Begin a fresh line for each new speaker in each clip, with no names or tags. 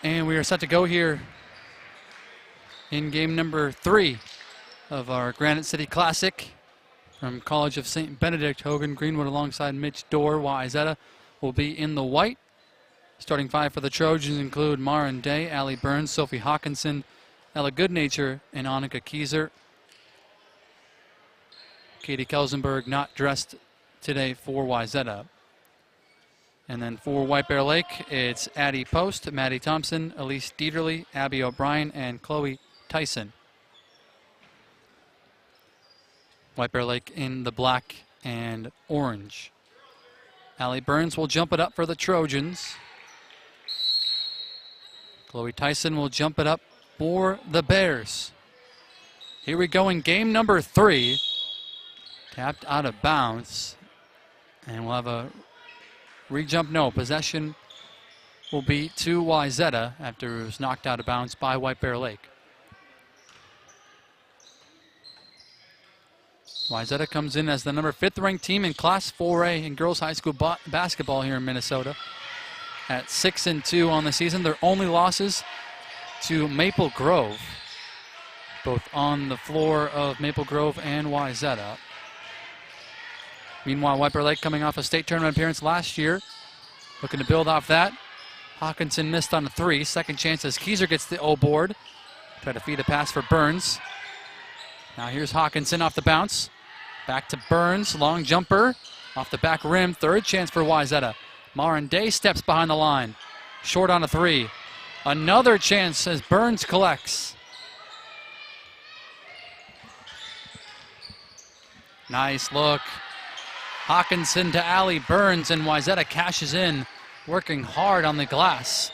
And we are set to go here in game number 3 of our Granite City Classic from College of St. Benedict. Hogan Greenwood alongside Mitch Dorr. Wayzata will be in the white. Starting 5 for the Trojans include Marin Day, Allie Burns, Sophie Hawkinson, Ella Goodnature, and Annika Kieser. Katie Kelsenberg not dressed today for Wayzata. And then for White Bear Lake, it's Addie Post, Maddie Thompson, Elise Dieterle, Abby O'Brien, and Chloe Tyson. White Bear Lake in the black and orange. Allie Burns will jump it up for the Trojans. Chloe Tyson will jump it up for the Bears. Here we go in game number 3. Tapped out of bounds. And we'll have a re-jump. No, possession will be to Wayzata after it was knocked out of bounds by White Bear Lake. Wayzata comes in as the number 5th ranked team in Class 4A in girls high school basketball here in Minnesota at 6-2 on the season. Their only losses to Maple Grove, both on the floor of Maple Grove and Wayzata. Meanwhile, White Bear Lake coming off a state tournament appearance last year, looking to build off that. Hawkinson missed on a 3. Second chance as Kieser gets the O board. Try to feed a pass for Burns. Now here's Hawkinson off the bounce. Back to Burns, long jumper off the back rim. Third chance for Wayzata. Marin Day steps behind the line. Short on a 3. Another chance as Burns collects. Nice look. Hawkinson to Allie Burns, and Wayzata cashes in, working hard on the glass.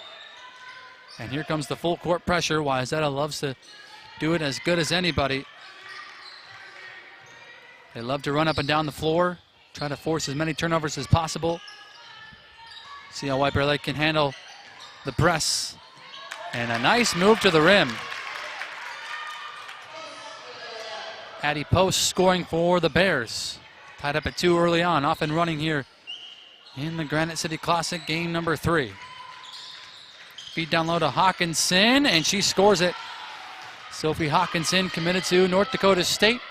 And here comes the full court pressure. Wayzata loves to do it as good as anybody. They love to run up and down the floor, try to force as many turnovers as possible. See how White Bear Lake can handle the press. And a nice move to the rim. Addie Post scoring for the Bears. Tied up at 2 early on, off and running here in the Granite City Classic, game number 3. Feed down low to Hawkinson, and she scores it. Sophie Hawkinson committed to North Dakota State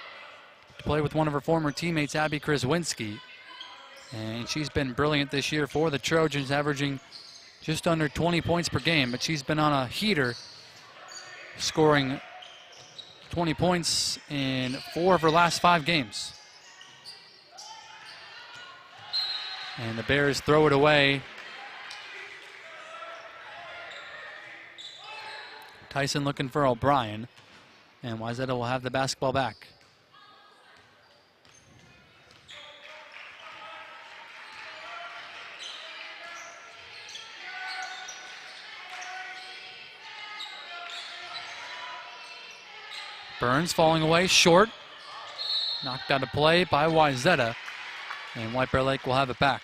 to play with one of her former teammates, Abby Kraswinski. And she's been brilliant this year for the Trojans, averaging just under 20 points per game, but she's been on a heater, scoring 20 points in 4 of her last 5 games. And the Bears throw it away. Tyson looking for O'Brien. And Wayzata will have the basketball back. Burns falling away short. Knocked out of play by Wayzata. And White Bear Lake will have it back.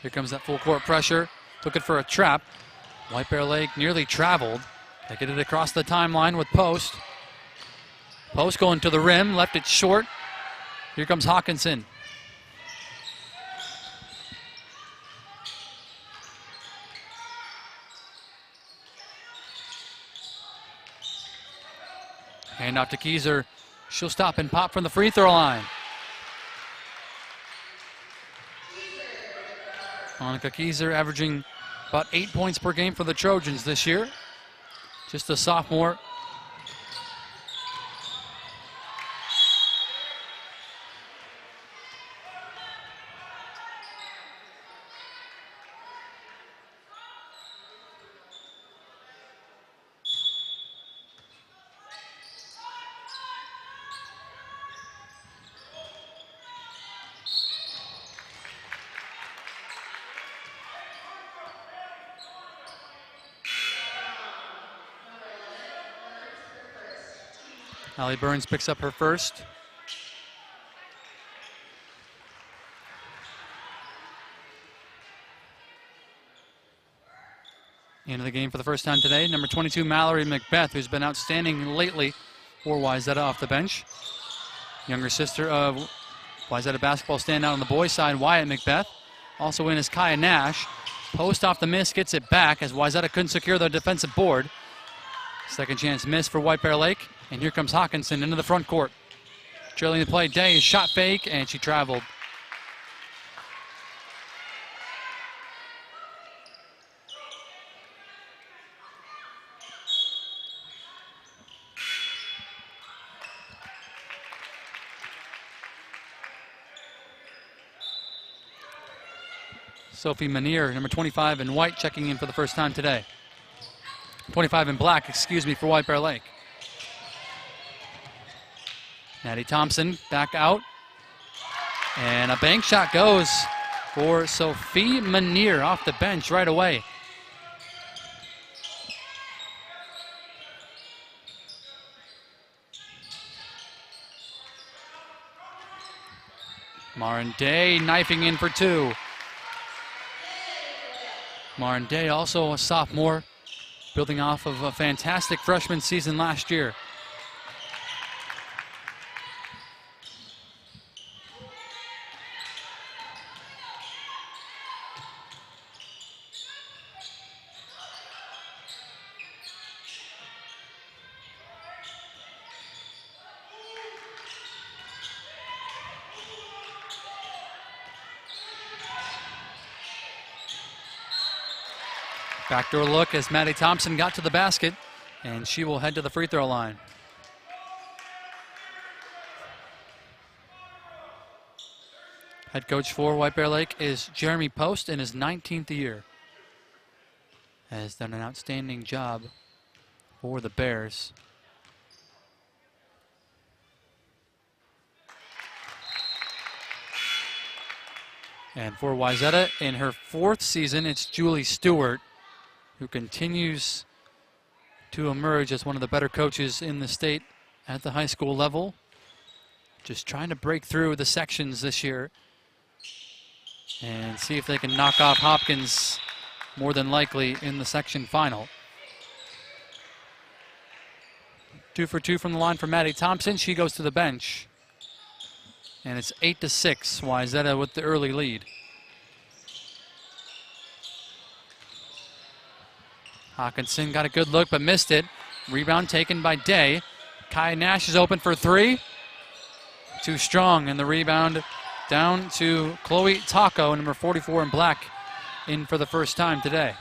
Here comes that full court pressure. Looking for a trap. White Bear Lake nearly traveled. They get it across the timeline with Post. Post going to the rim, left it short. Here comes Hawkinson. Hand off to Kieser. She'll stop and pop from the free throw line. Annika Kieser averaging about 8 points per game for the Trojans this year. Just a sophomore. Allie Burns picks up her first. Into the game for the first time today, number 22, Mallory Macbeth, who's been outstanding lately for Wayzata off the bench. Younger sister of Wayzata basketball standout on the boys' side, Wyatt Macbeth. Also in is Kaya Nash. Post off the miss, gets it back as Wayzata couldn't secure the defensive board. Second chance miss for White Bear Lake. And here comes Hawkinson into the front court. Trailing the play, Day, shot fake, and she traveled. Sophie Manier, number 25 in white, checking in for the first time today. 25 in black, excuse me, for White Bear Lake. Maddie Thompson back out. And a bank shot goes for Sophie Manier off the bench right away. Marin Day knifing in for two. Marin Day, also a sophomore, building off of a fantastic freshman season last year. Backdoor look as Maddie Thompson got to the basket, and she will head to the free throw line. Head coach for White Bear Lake is Jeremy Post in his 19th year. Has done an outstanding job for the Bears. And for Wayzata, in her fourth season, it's Julie Stewart, who continues to emerge as one of the better coaches in the state at the high school level. Just trying to break through the sections this year and see if they can knock off Hopkins, more than likely in the section final. 2 for 2 from the line for Maddie Thompson. She goes to the bench. And it's 8-6, Wayzata with the early lead. Hawkinson got a good look but missed it. Rebound taken by Day. Kai Nash is open for three. Too strong, and the rebound down to Chloe Taco, number 44 in black, in for the first time today.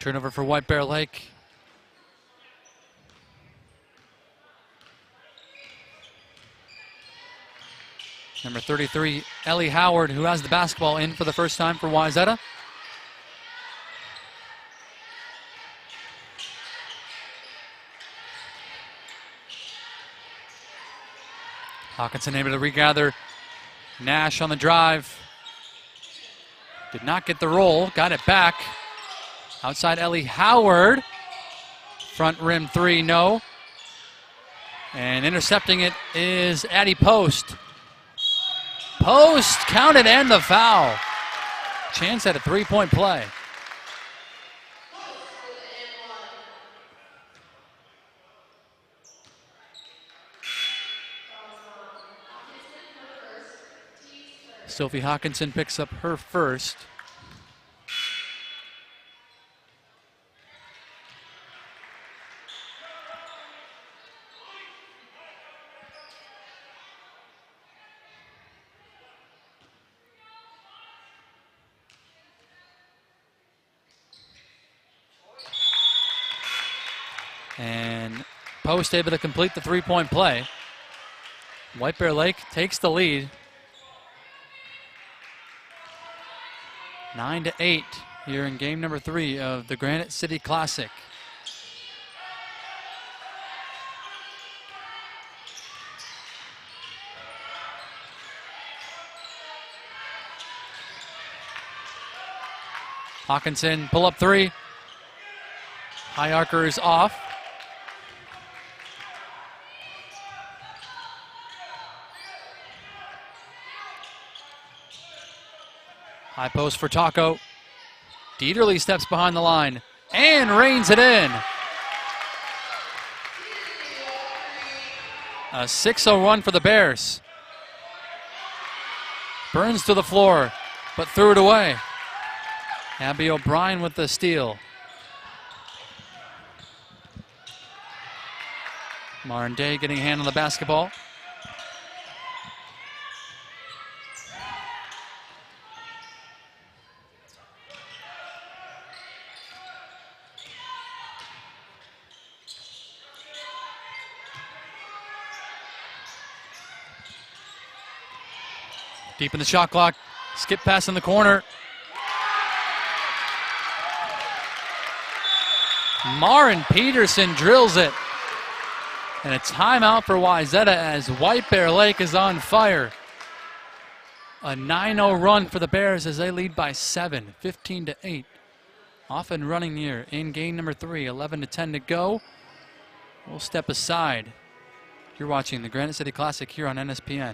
Turnover for White Bear Lake. Number 33, Ellie Howard, who has the basketball in for the first time for Wayzata. Hawkinson able to regather. Nash on the drive. Did not get the roll, got it back. Outside Ellie Howard. Front rim three, no. And intercepting it is Addie Post. Post counted and the foul. Chance at a three-point play. Sophie Hawkinson picks up her first. And Post able to complete the three-point play. White Bear Lake takes the lead. 9-8 here in game number 3 of the Granite City Classic. Hawkinson, pull up three. High arcer is off. High post for Taco. Dieterle steps behind the line and reins it in. A 6-0 run for the Bears. Burns to the floor, but threw it away. Abby O'Brien with the steal. Marin Day getting a hand on the basketball. Deep in the shot clock. Skip pass in the corner. Marin Peterson drills it. And a timeout for Wayzata as White Bear Lake is on fire. A 9-0 run for the Bears as they lead by 7, 15-8. Off and running here in game number 3, 11-10 to go. We'll step aside. You're watching the Granite City Classic here on NSPN.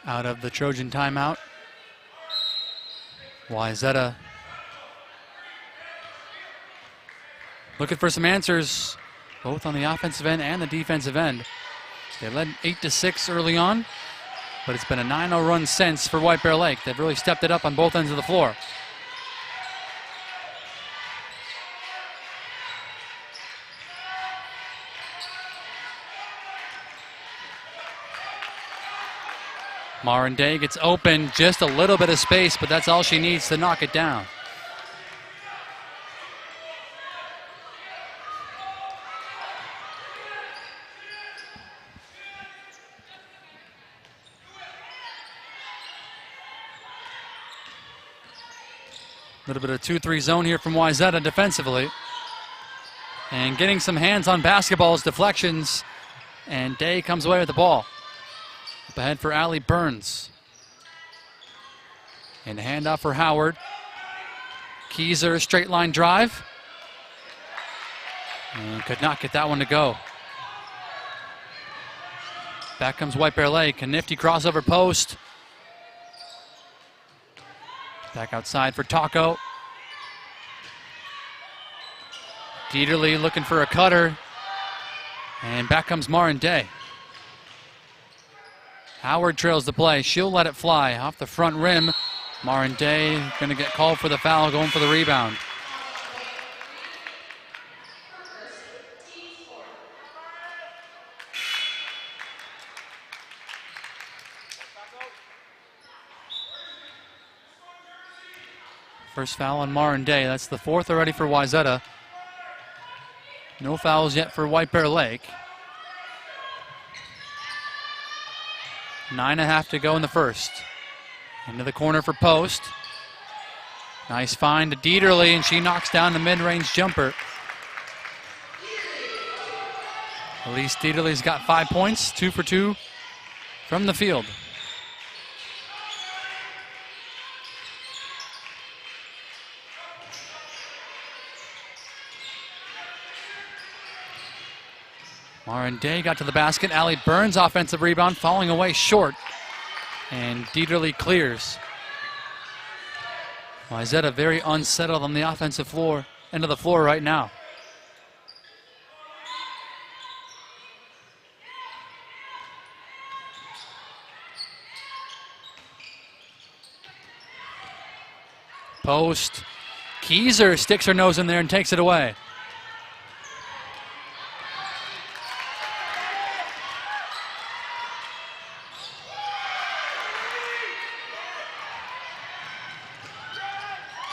Out of the Trojan timeout. Wayzata looking for some answers, both on the offensive end and the defensive end. They led 8-6 early on, but it's been a 9-0 run since for White Bear Lake. They've really stepped it up on both ends of the floor. Marin Day gets open, just a little bit of space, but that's all she needs to knock it down. A little bit of 2-3 zone here from Wayzata defensively. And getting some hands on basketballs, deflections, and Day comes away with the ball. Up ahead for Allie Burns. And a handoff for Howard. Keyser, straight line drive. And could not get that one to go. Back comes White Bear Lake. A nifty crossover post. Back outside for Taco. Dieterle looking for a cutter. And back comes Marin Day. Howard trails the play. She'll let it fly off the front rim. Marin Day going to get called for the foul, going for the rebound. First foul on Marin Day. That's the fourth already for Wayzata. No fouls yet for White Bear Lake. 9.5 to go in the first. Into the corner for Post. Nice find to Dieterle, and she knocks down the mid-range jumper. Elise Dieterle's got 5 points, 2 for 2 from the field. Marin Day got to the basket. Allie Burns offensive rebound, falling away short. And Dieterle clears. Wayzata very unsettled on the offensive floor, end of the floor right now. Post. Keyser sticks her nose in there and takes it away.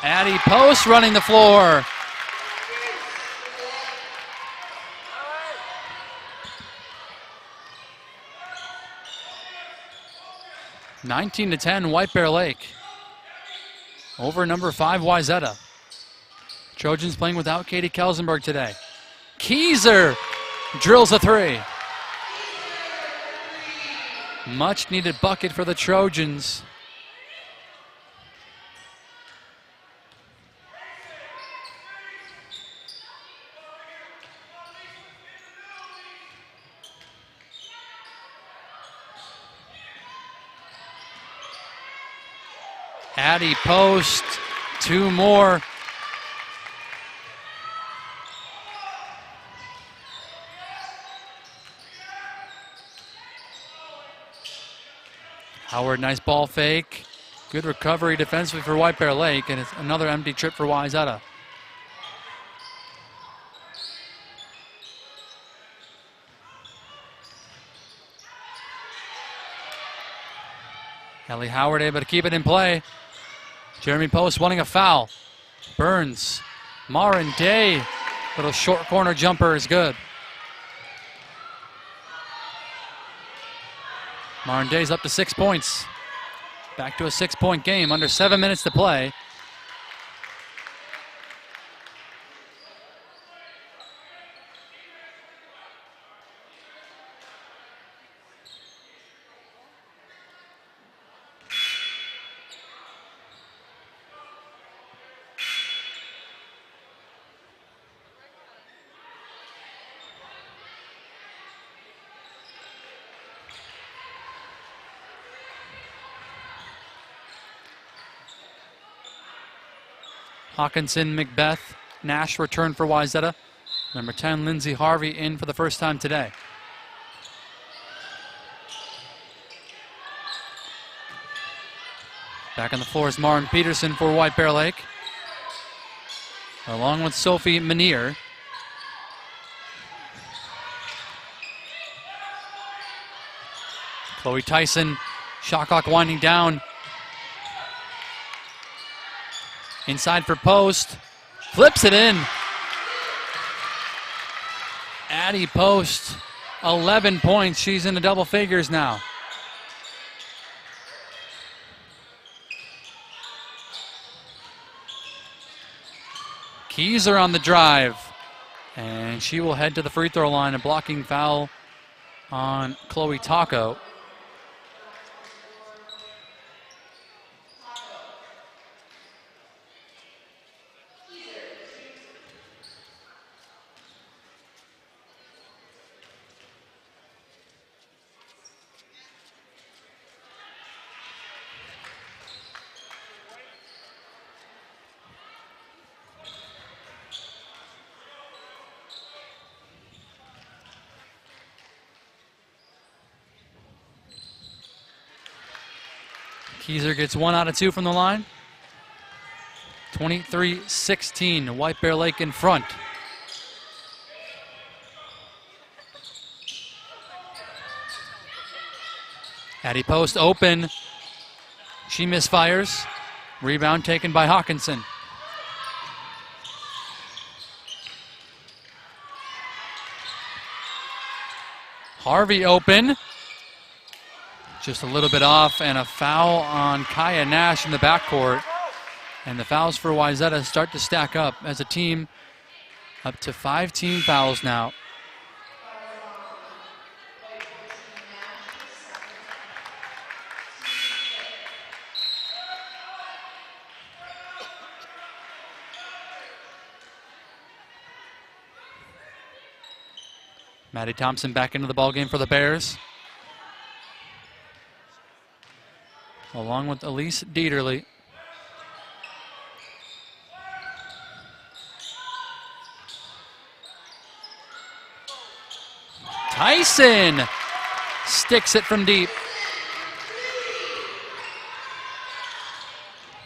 Addie Post running the floor. (19-10) White Bear Lake over number 5 Wayzata. Trojans playing without Katie Kelsenberg today. Keyser drills a 3. Much needed bucket for the Trojans. Addie Post, 2 more. Howard, nice ball fake. Good recovery defensively for White Bear Lake, and it's another empty trip for Wayzata. Ellie Howard able to keep it in play. Jeremy Post wanting a foul. Burns. Marin Day. Little short corner jumper is good. Marin Day's up to 6 points. Back to a 6-point game. Under 7 minutes to play. Hawkinson, Macbeth, Nash return for Wayzata. Number 10, Lindsay Harvey in for the first time today. Back on the floor is Maren Peterson for White Bear Lake, along with Sophie Manier. Chloe Tyson, shot clock winding down. Inside for Post, flips it in. Addie Post, 11 points. She's in the double figures now. Keyser on the drive, and she will head to the free throw line. A blocking foul on Chloe Taco. Keyser gets 1 out of 2 from the line. 23-16, White Bear Lake in front. Addie Post open. She misfires. Rebound taken by Hawkinson. Harvey open. Just a little bit off, and a foul on Kaya Nash in the backcourt. And the fouls for Wayzata start to stack up as a team, up to 5 team fouls now. Maddie Thompson back into the ballgame for the Bears, along with Elise Dieterle. Tyson sticks it from deep.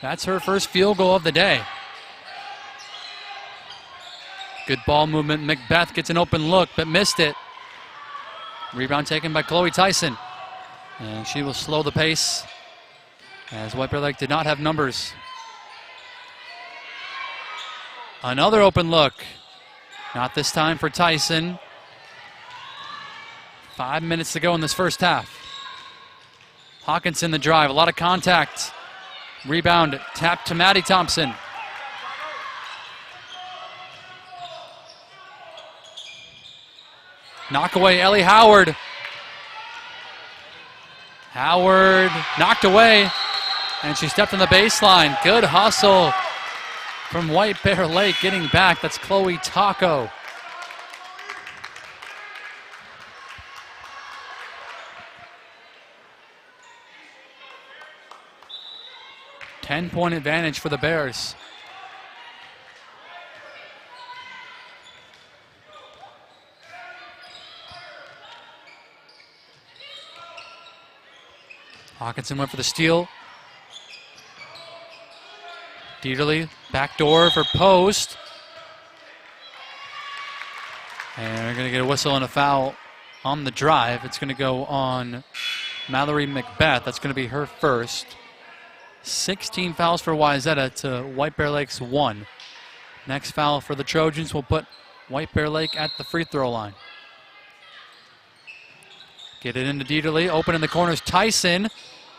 That's her first field goal of the day. Good ball movement. Macbeth gets an open look, but missed it. Rebound taken by Chloe Tyson. And she will slow the pace, as White Bear Lake did not have numbers. Another open look. Not this time for Tyson. 5 minutes to go in this first half. Hawkinson the drive, a lot of contact. Rebound tapped to Maddie Thompson. Knock away Ellie Howard. Howard knocked away, and she stepped on the baseline. Good hustle from White Bear Lake getting back. That's Chloe Taco. Ten-point advantage for the Bears. Hawkinson went for the steal. Dieterle, backdoor for post. And we're going to get a whistle and a foul on the drive. It's going to go on Mallory Macbeth. That's going to be her first. 16 fouls for Wayzata to White Bear Lake's 1. Next foul for the Trojans will put White Bear Lake at the free throw line. Get it into Dieterle, open in the corners. Tyson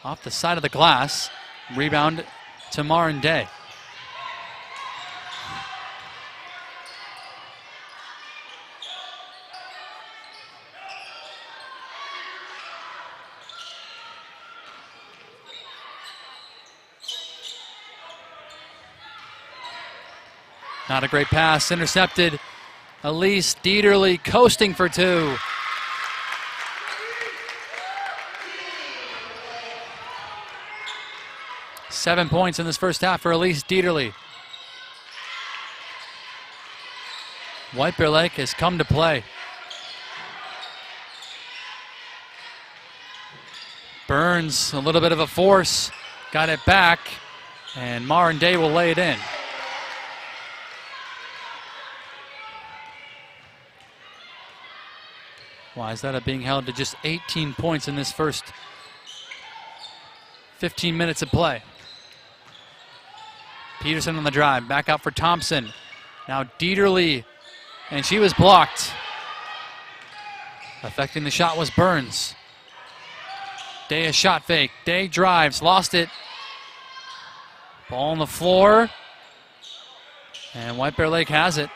off the side of the glass. Rebound to Marin Day. Not a great pass, intercepted. Elise Dieterle coasting for 2. Seven points in this first half for Elise Dieterle. White Bear Lake has come to play. Burns, a little bit of a force, got it back, and Marin Day will lay it in. Wayzata being held to just 18 points in this first 15 minutes of play. Peterson on the drive, back out for Thompson. Now Dieterle, and she was blocked. Affecting the shot was Burns. Day a shot fake. Day drives, lost it. Ball on the floor. And White Bear Lake has it.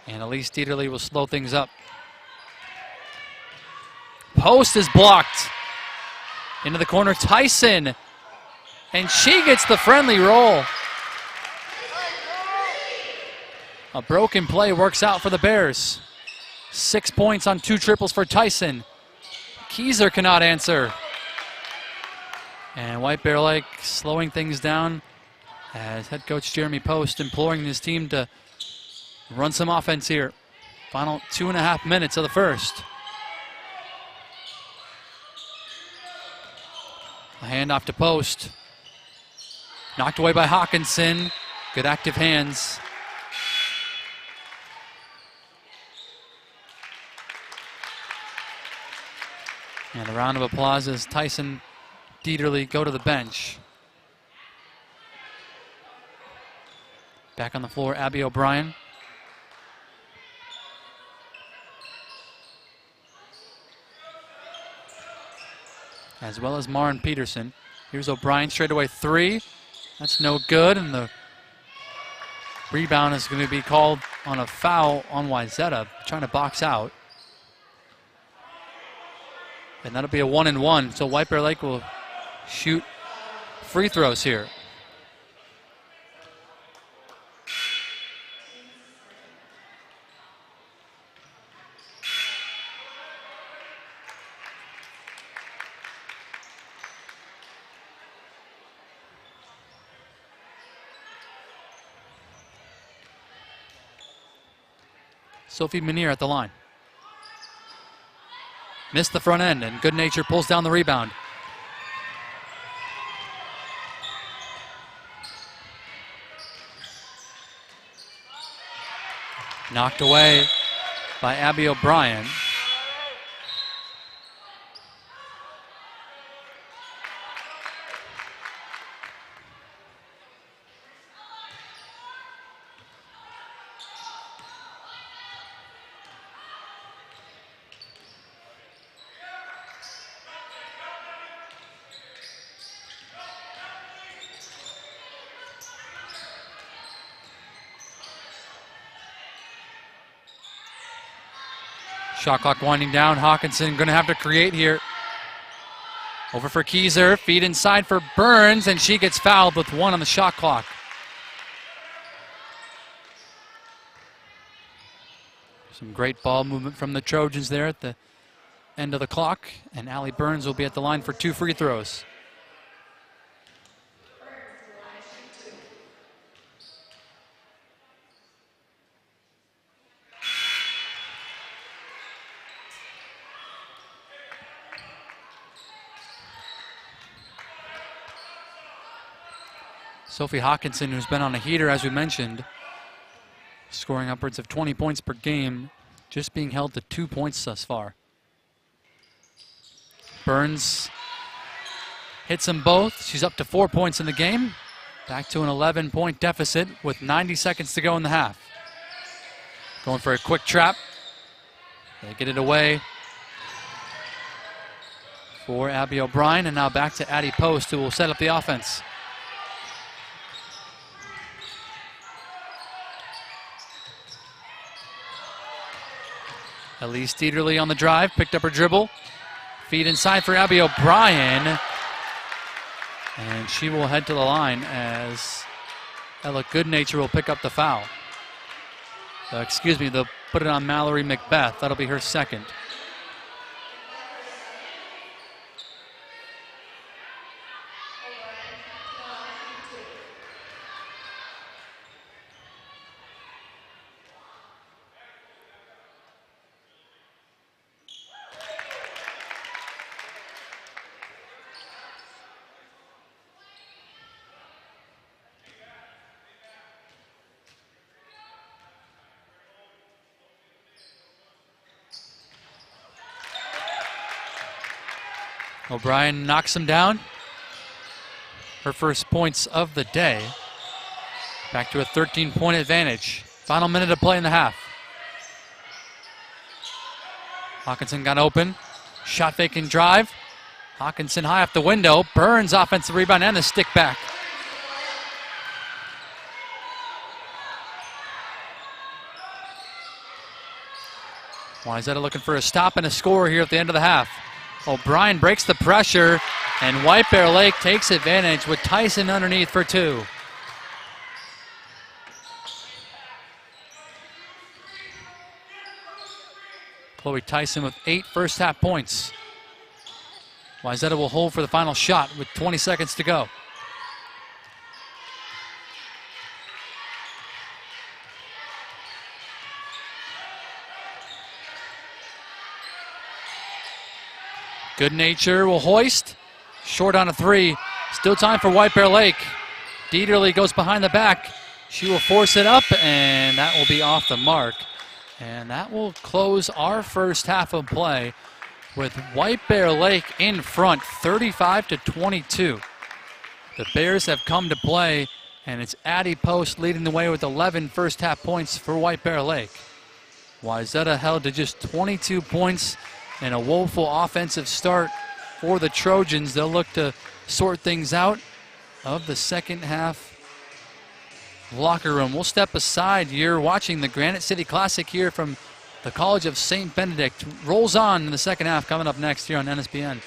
And Elise Dieterle will slow things up. Post is blocked. Into the corner, Tyson. And she gets the friendly roll. A broken play works out for the Bears. 6 points on 2 triples for Tyson. Keyser cannot answer. And White Bear Lake slowing things down as head coach Jeremy Post imploring his team to run some offense here. Final 2.5 minutes of the first. A handoff to Post. Knocked away by Hawkinson. Good active hands. And a round of applause as Tyson Dieterle go to the bench. Back on the floor, Abby O'Brien. As well as Marin Peterson. Here's O'Brien, straightaway 3. That's no good, and the rebound is going to be called on a foul on Wayzata, trying to box out. And that'll be a 1-and-1, so White Bear Lake will shoot free throws here. Sophie Menier at the line. Missed the front end, and Good Nature pulls down the rebound. Knocked away by Abby O'Brien. Shot clock winding down. Hawkinson going to have to create here. Over for Keyser. Feed inside for Burns, and she gets fouled with 1 on the shot clock. Some great ball movement from the Trojans there at the end of the clock, and Allie Burns will be at the line for 2 free throws. Sophie Hawkinson, who's been on a heater, as we mentioned, scoring upwards of 20 points per game, just being held to 2 points thus far. Burns hits them both. She's up to 4 points in the game. Back to an 11-point deficit with 90 seconds to go in the half. Going for a quick trap. They get it away for Abby O'Brien, and now back to Addie Post, who will set up the offense. Elise Dieterle on the drive, picked up her dribble. Feed inside for Abby O'Brien. And she will head to the line as Ella Goodnature will pick up the foul. They'll put it on Mallory Macbeth. That'll be her second. O'Brien knocks him down. Her first points of the day. Back to a 13-point advantage. Final minute of play in the half. Hawkinson got open. Shot fake and drive. Hawkinson high off the window. Burns offensive rebound and the stick back. Wayzata looking for a stop and a score here at the end of the half. O'Brien breaks the pressure, and White Bear Lake takes advantage with Tyson underneath for 2. Chloe Tyson with 8 first half points. Wayzata will hold for the final shot with 20 seconds to go. Good Nature will hoist. Short on a 3. Still time for White Bear Lake. Dieterle goes behind the back. She will force it up, and that will be off the mark. And that will close our first half of play with White Bear Lake in front, 35-22. The Bears have come to play, and it's Addie Post leading the way with 11 first half points for White Bear Lake. Wayzata held to just 22 points and a woeful offensive start for the Trojans. They'll look to sort things out of the second half locker room. We'll step aside. You're watching the Granite City Classic here from the College of St. Benedict. Rolls on in the second half coming up next here on NSPN.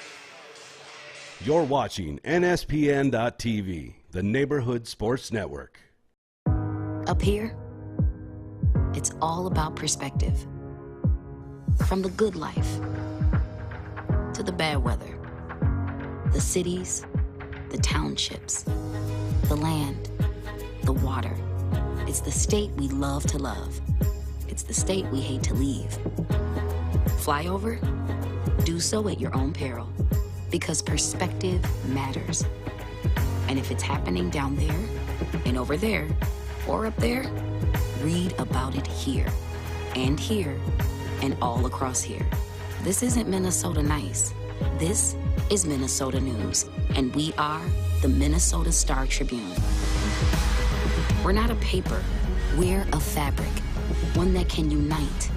You're watching NSPN.TV, the Neighborhood Sports Network.
Up here, it's all about perspective. From the good life to the bad weather, the cities, the townships, the land, the water. It's the state we love to love. It's the state we hate to leave. Flyover? do so at your own peril, because perspective matters. And if it's happening down there, and over there, or up there, read about it here, and all across here. This isn't Minnesota nice. This is Minnesota news, and we are the Minnesota Star Tribune. We're not a paper, we're a fabric, one that can unite,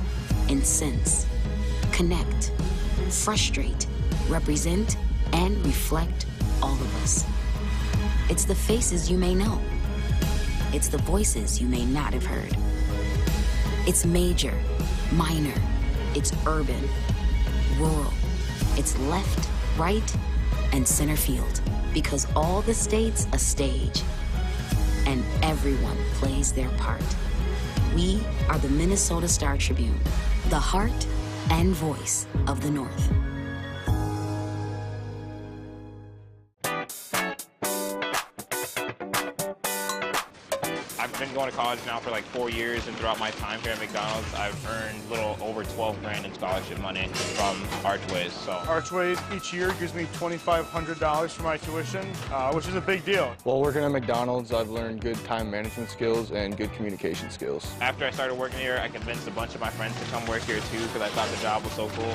incense, connect, frustrate, represent, and reflect all of us. It's the faces you may know. It's the voices you may not have heard. It's major, minor, it's urban, rural. It's left, right, and center field, because all the states a stage, and everyone plays their part. We are the Minnesota Star Tribune, the heart and voice of the North.
I've been going to college now for like 4 years, and throughout my time here at McDonald's, I've earned a little over 12 grand in scholarship money from Archways. So
Archways each year gives me $2,500 for my tuition, which is a big deal.
While working at McDonald's, I've learned good time management skills and good communication skills.
after I started working here, I convinced a bunch of my friends to come work here too because I thought the job was so cool.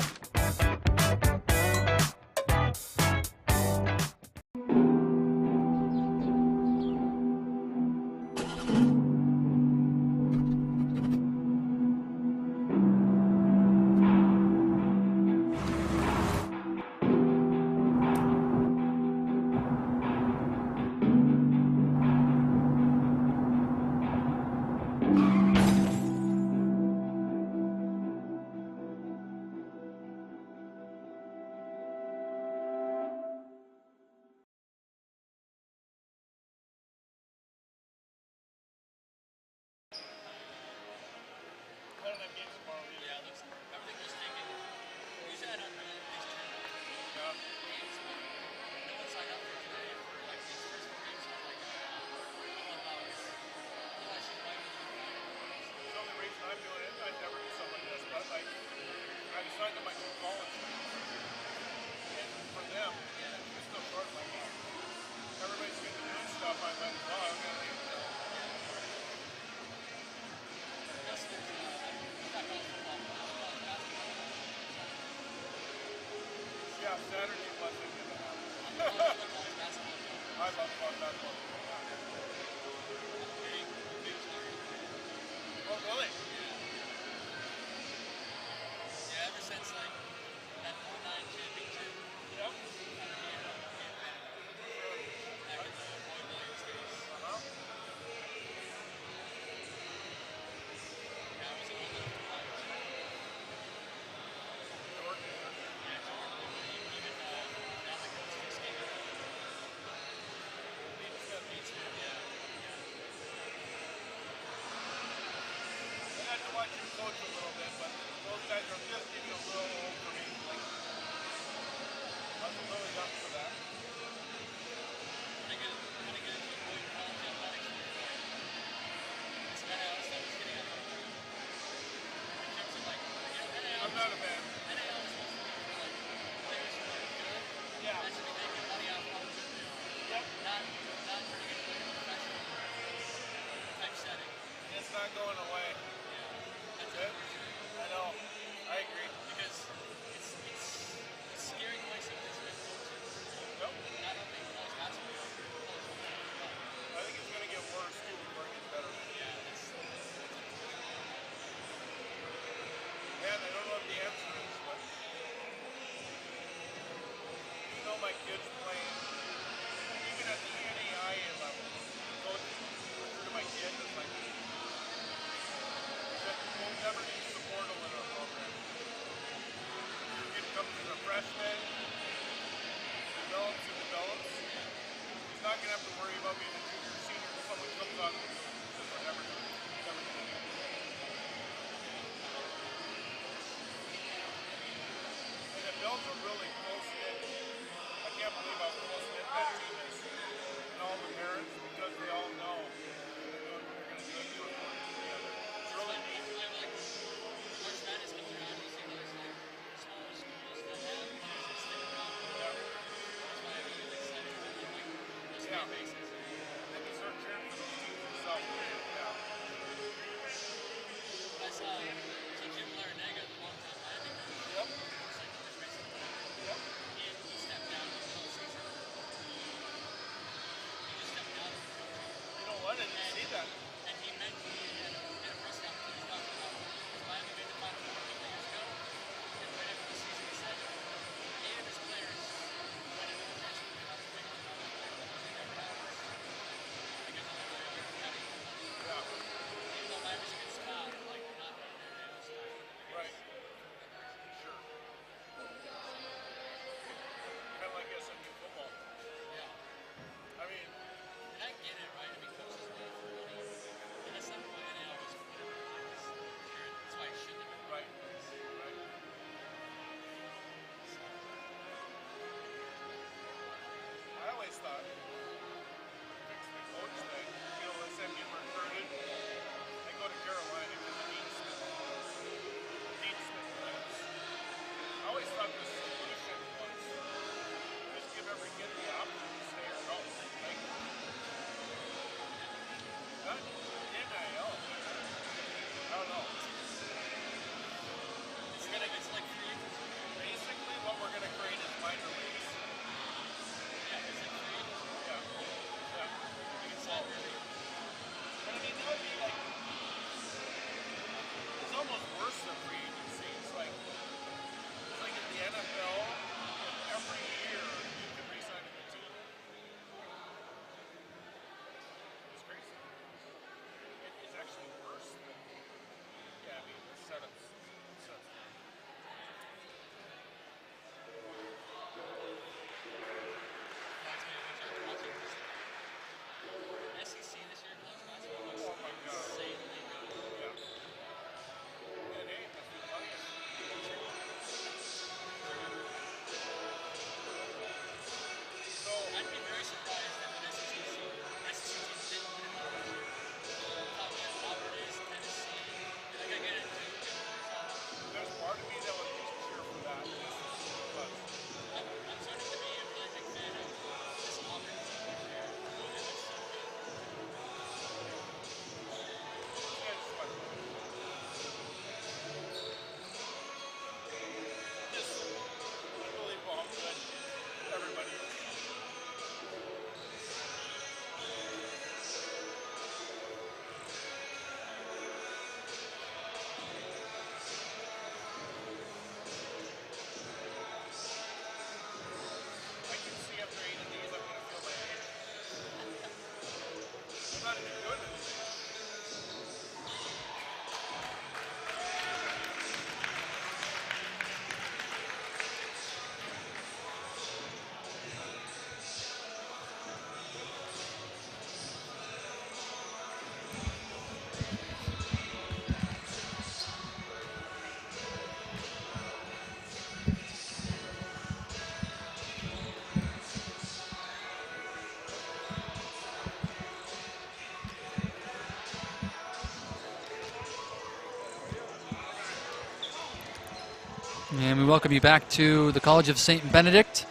And we welcome you back to the College of St. Benedict,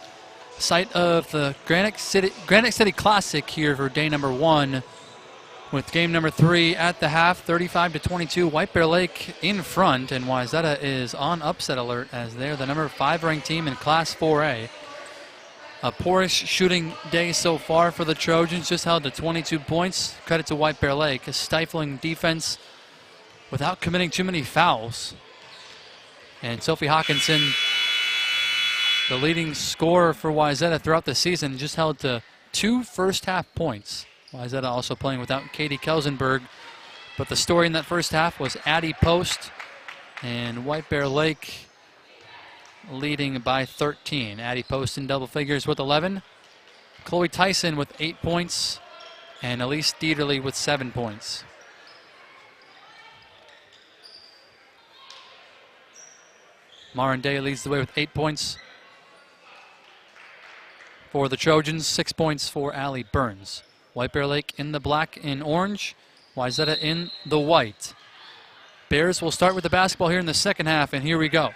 site of the Granite City Classic here for day number 1, with game number 3 at the half, 35-22. White Bear Lake in front, and Wayzata is on upset alert as they're the number 5 ranked team in Class 4A. A poorish shooting day so far for the Trojans, just held to 22 points. Credit to White Bear Lake, a stifling defense without committing too many fouls. And Sophie Hawkinson, the leading scorer for Wayzata throughout the season, just held to 2 first-half points. Wayzata also playing without Katie Kelsenberg. But the story in that first half was Addie Post and White Bear Lake leading by 13. Addie Post in double figures with 11. Chloe Tyson with 8 points. And Elise Dieterle with 7 points. Marin Day leads the way with 8 points for the Trojans, 6 points for Allie Burns. White Bear Lake in the black and orange, Wayzata in the white. Bears will start with the basketball here in the second half, and here we go.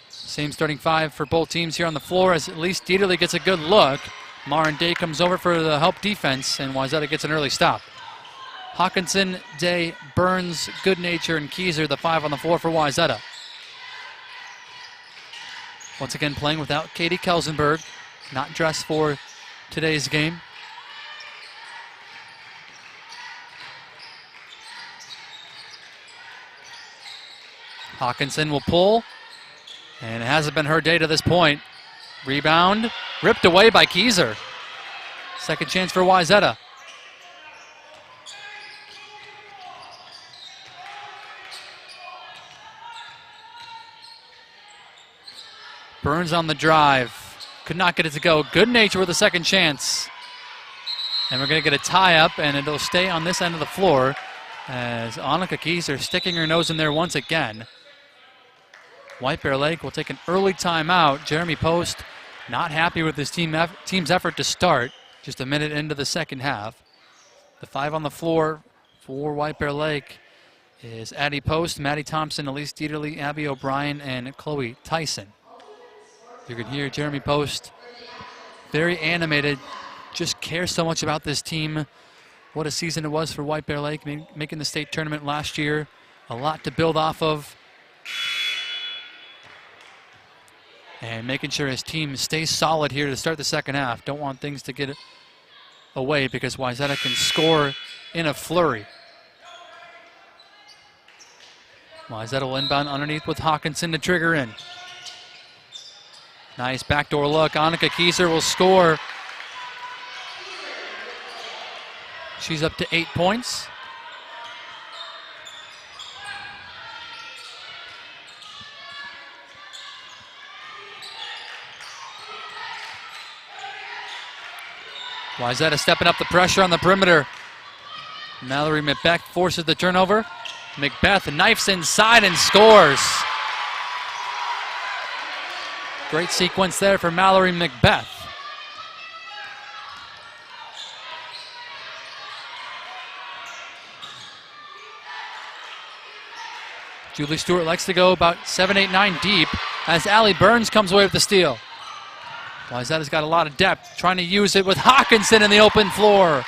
Same starting 5 for both teams here on the floor as Elise Dieterle gets a good look. Marin Day comes over for the help defense, and Wayzata gets an early stop. Hawkinson, Day, Burns, Goodnature, and Keyser, the 5 on the floor for Wayzata. Once again playing without Katie Kelsenberg, not dressed for today's game. Hawkinson will pull, and it hasn't been her day to this point. Rebound, ripped away by Keyser. Second chance for Wayzata. Burns on the drive. Could not get it to go. Goodnature with a second chance. And we're going to get a tie-up, and it'll stay on this end of the floor as Annika Keyser sticking her nose in there once again. White Bear Lake will take an early timeout. Jeremy Post not happy with his team's effort to start. Just a minute into the second half. The 5 on the floor for White Bear Lake is Addie Post, Maddie Thompson, Elise Dieterle, Abby O'Brien, and Chloe Tyson. You can hear Jeremy Post very animated, just cares so much about this team. What a season it was for White Bear Lake, making the state tournament last year. A lot to build off of. And making sure his team stays solid here to start the second half. Don't want things to get away because Wayzata can score in a flurry. Wayzata will inbound underneath with Hawkinson to trigger in. Nice backdoor look. Annika Keyser will score. She's up to 8 points. Wayzata stepping up the pressure on the perimeter. Mallory McBeth forces the turnover. McBeth knifes inside and scores. Great sequence there for Mallory McBeth. Julie Stewart likes to go about 7, 8, 9 deep as Allie Burns comes away with the steal. Wayzata's got a lot of depth, trying to use it with Hawkinson in the open floor.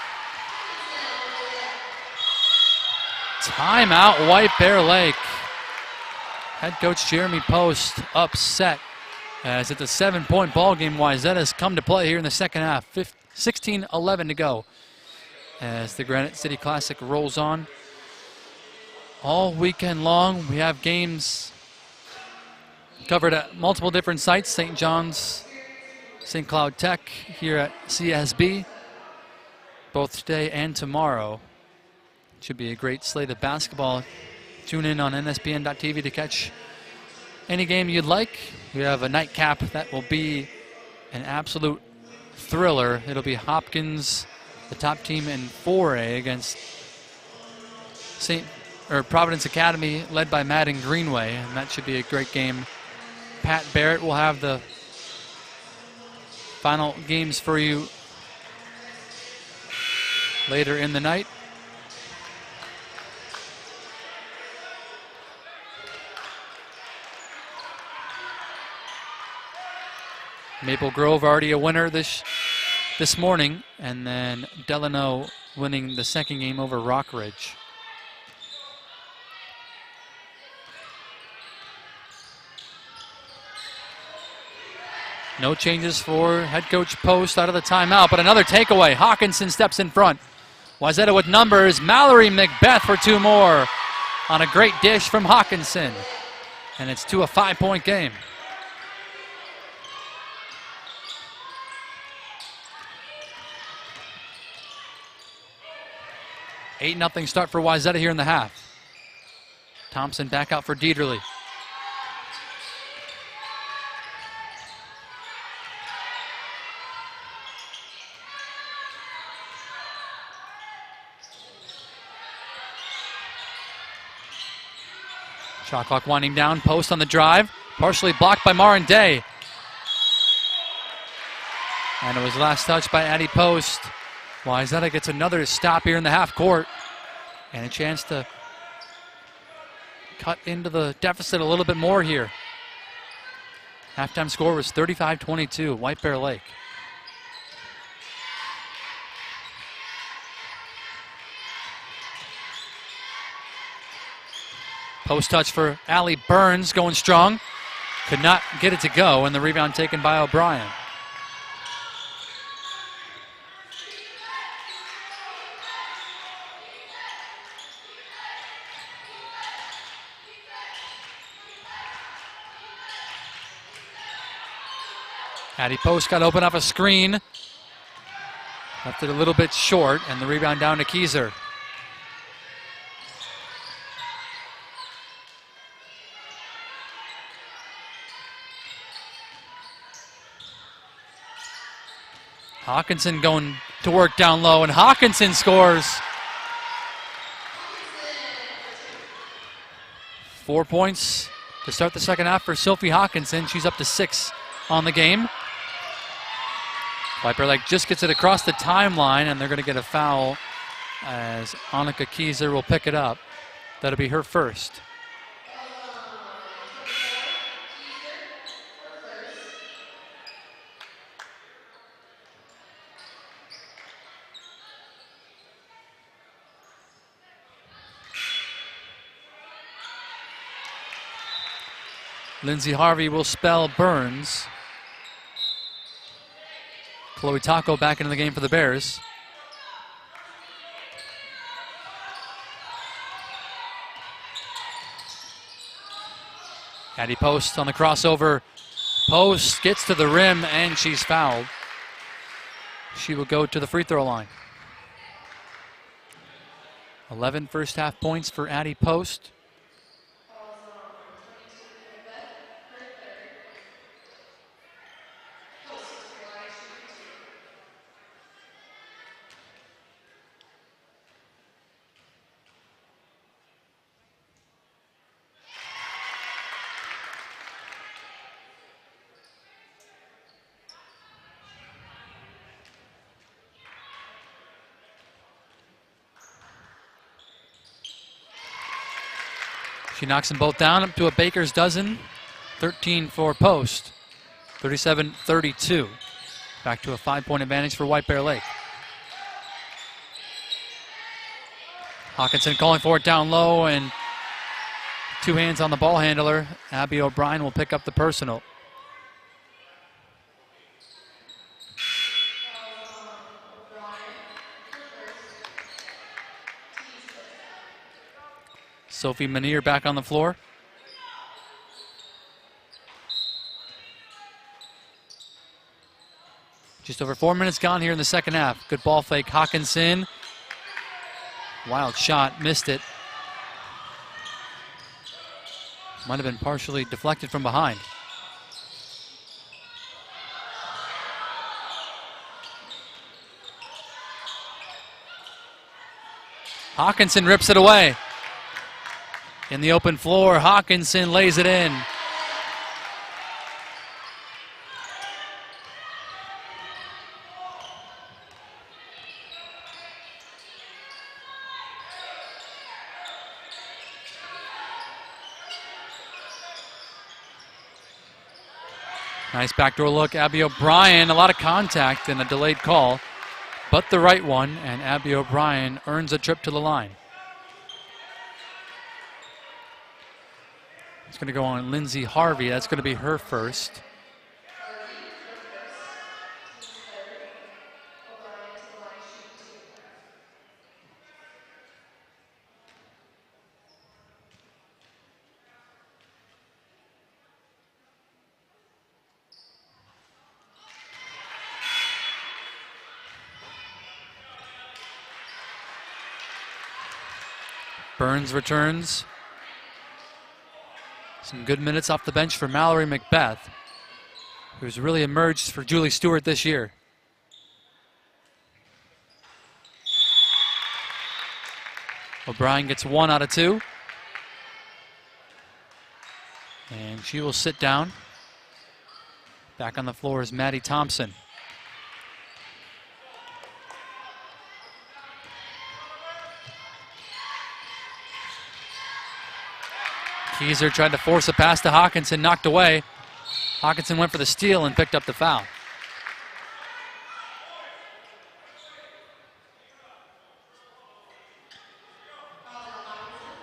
Timeout, White Bear Lake. Head coach Jeremy Post upset as it's a 7-point ball game. Wayzata has come to play here in the second half. 16-11 to go as the Granite City Classic rolls on. All weekend long, we have games covered at multiple different sites. St. John's, St. Cloud Tech here at CSB, both today and tomorrow. Should be a great slate of basketball. Tune in on NSPN.TV to catch any game you'd like. We have a nightcap that will be an absolute thriller. It'll be Hopkins, the top team in 4A, against Providence Academy, led by Madden Greenway, and that should be a great game. Pat Barrett will have the final games for you later in the night. Maple Grove already a winner this morning, and then Delano winning the second game over Rockridge. No changes for head coach Post out of the timeout, but another takeaway. Hawkinson steps in front. Wayzata with numbers. Mallory Macbeth for 2 more on a great dish from Hawkinson. And it's to a 5-point game. 8-0 start for Wayzata here in the half. Thompson back out for Dieterle. Shot clock winding down. Post on the drive. Partially blocked by Marin Day. And it was last touched by Addie Post. Wayzata gets another stop here in the half court. And a chance to cut into the deficit a little bit more here. Halftime score was 35-22, White Bear Lake. Post touch for Allie Burns, going strong. Could not get it to go, and the rebound taken by O'Brien. Addie Post got to open up a screen. Left it a little bit short, and the rebound down to Keyser. Hawkinson going to work down low, and Hawkinson scores. 4 points to start the second half for Sophie Hawkinson. She's up to 6 on the game. White Bear Lake just gets it across the timeline, and they're going to get a foul as Annika Keyser will pick it up. That'll be her first. Lindsay Harvey will spell Burns. Chloe Taco back into the game for the Bears. Addie Post on the crossover. Post gets to the rim, and she's fouled. She will go to the free throw line. 11 first half points for Addie Post. She knocks them both down up to a baker's dozen. 13 for Post. 37-32. Back to a 5-point advantage for White Bear Lake. Hawkinson calling for it down low, and 2 hands on the ball handler. Abby O'Brien will pick up the personal. Sophie Manier back on the floor. Just over 4 minutes gone here in the second half. Good ball fake, Hawkinson. Wild shot, missed it. Might have been partially deflected from behind. Hawkinson rips it away. In the open floor, Hawkinson lays it in. Nice backdoor look. Abby O'Brien, a lot of contact and a delayed call, but the right one, and Abby O'Brien earns a trip to the line. It's going to go on Lindsay Harvey. That's going to be her first. Burns returns. Some good minutes off the bench for Mallory Macbeth, who's really emerged for Julie Stewart this year. O'Brien gets 1 out of 2. And she will sit down. Back on the floor is Maddie Thompson. Keyser tried to force a pass to Hawkinson, knocked away. Hawkinson went for the steal and picked up the foul.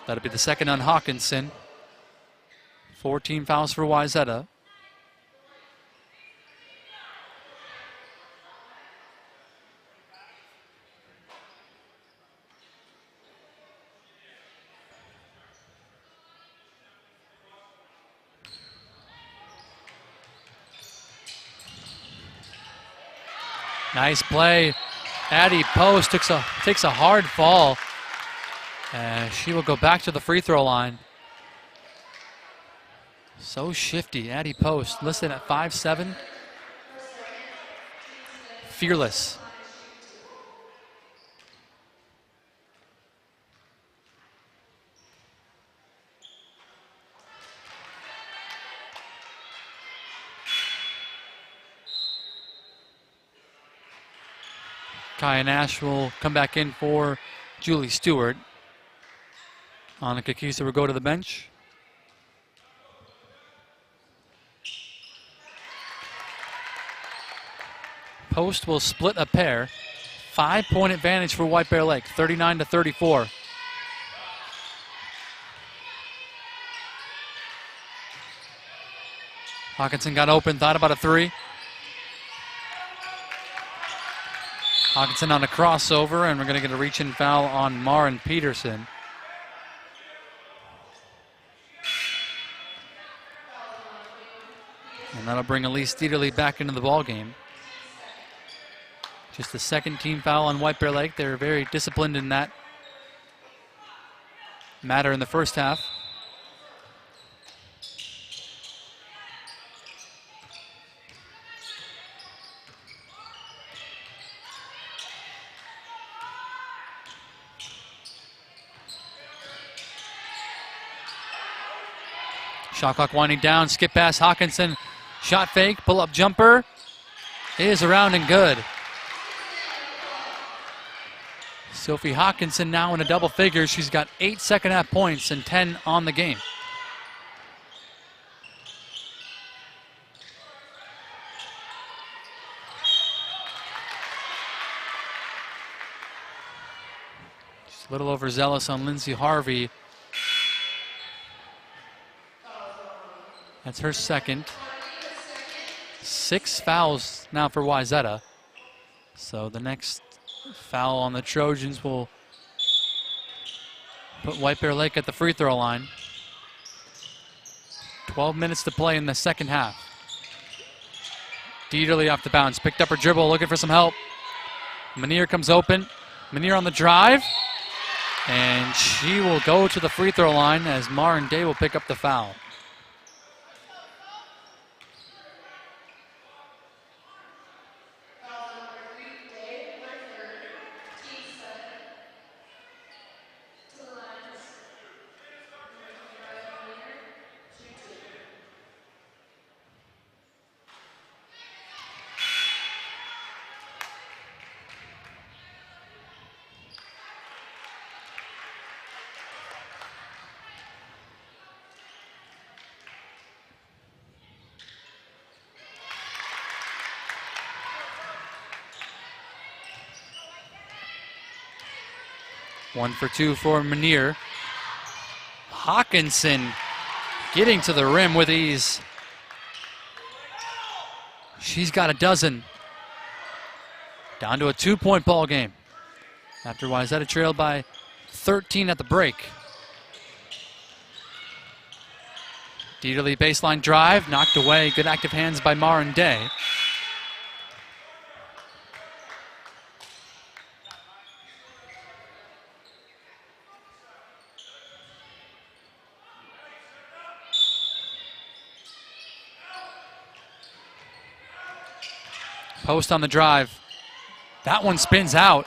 That'll be the second on Hawkinson. 14 fouls for Wayzata. Nice play. Addie Post takes a hard fall. She will go back to the free throw line. So shifty. Addie Post, listed at 5'7". Fearless. Kaya Nash will come back in for Julie Stewart. Annika Keyser will go to the bench. Post will split a pair. 5-point advantage for White Bear Lake, 39-34. Hawkinson got open, thought about a three. Hawkinson on a crossover, and we're going to get a reach-in foul on Maren Peterson. And that'll bring Elise Dieterle back into the ballgame. Just the second team foul on White Bear Lake. They're very disciplined in that matter in the first half. Shot clock winding down, skip pass, Hawkinson, shot fake, pull-up jumper, is around and good. Sophie Hawkinson now in a double figures. She's got 8 second-half points and 10 on the game. Just a little overzealous on Lindsay Harvey. That's her second. 6 fouls now for Wayzata. So the next foul on the Trojans will put White Bear Lake at the free throw line. 12 minutes to play in the second half. Dieterle off the bounce, picked up her dribble, looking for some help. Manier comes open. Manier on the drive. And she will go to the free throw line as Maren Day will pick up the foul. 1 for 2 for Manier. Hawkinson getting to the rim with ease. She's got a dozen. Down to a 2-point ball game. After Wayzata trailed by 13 at the break. Dieterle baseline drive, knocked away. Good active hands by Marin Day. Post on the drive. That one spins out.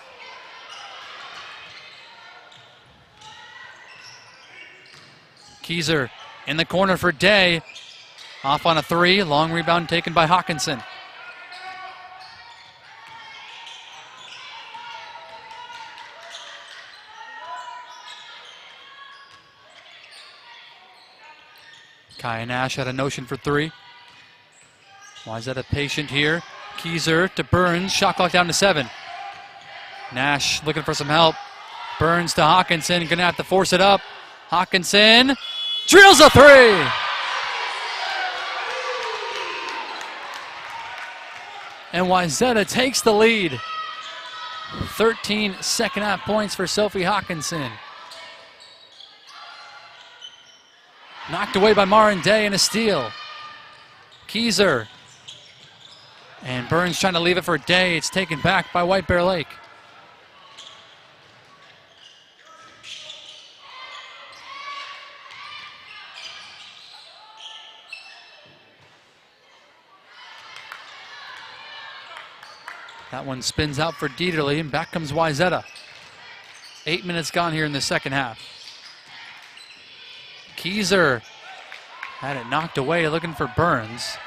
Keyser in the corner for Day. Off on a 3. Long rebound taken by Hawkinson. Kaya Nash had a notion for 3. Wayzata patient here. Keyser to Burns. Shot clock down to 7. Nash looking for some help. Burns to Hawkinson. Gonna have to force it up. Hawkinson drills a 3. And Wayzata takes the lead. 13 second half points for Sophie Hawkinson. Knocked away by Marin Day and a steal. Keyser. And Burns trying to leave it for Day. It's taken back by White Bear Lake. That one spins out for Dieterle, and back comes Wayzata. 8 minutes gone here in the second half. Keyser had it knocked away, looking for Burns.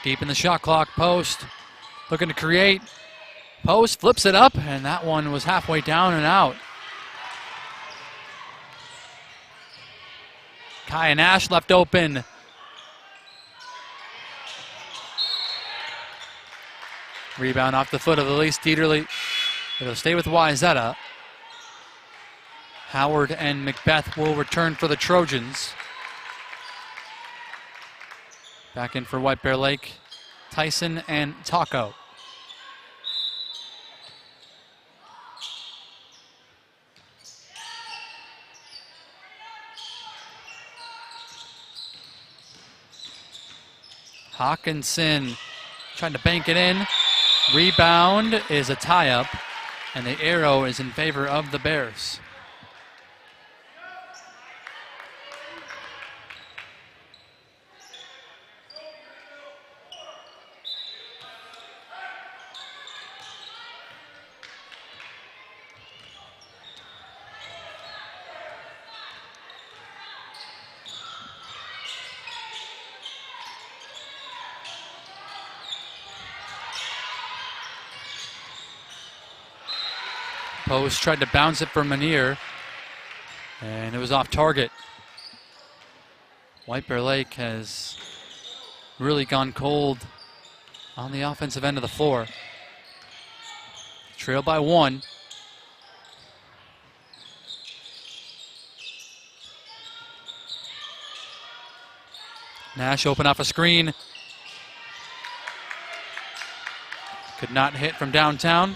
Deep in the shot clock, Post looking to create. Post flips it up, and that one was halfway down and out. Kaya Nash left open. Rebound off the foot of Elise Dieterle. It'll stay with Wayzata. Howard and Macbeth will return for the Trojans. Back in for White Bear Lake, Tyson and Taco. Hawkinson trying to bank it in. Rebound is a tie-up, and the arrow is in favor of the Bears. Post tried to bounce it for Manier, and it was off target. White Bear Lake has really gone cold on the offensive end of the floor. Trail by 1. Nash open off a screen. Could not hit from downtown.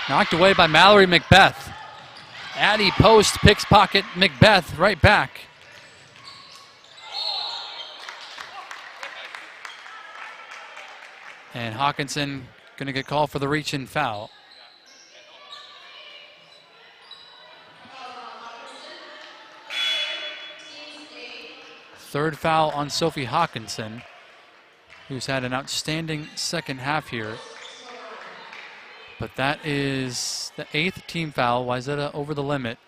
Knocked away by Mallory Macbeth. Addie Post picks pocket Macbeth right back. And Hawkinson going to get called for the reach and foul. Third foul on Sophie Hawkinson, who's had an outstanding second half here. But that is the 8th team foul. Wayzata over the limit.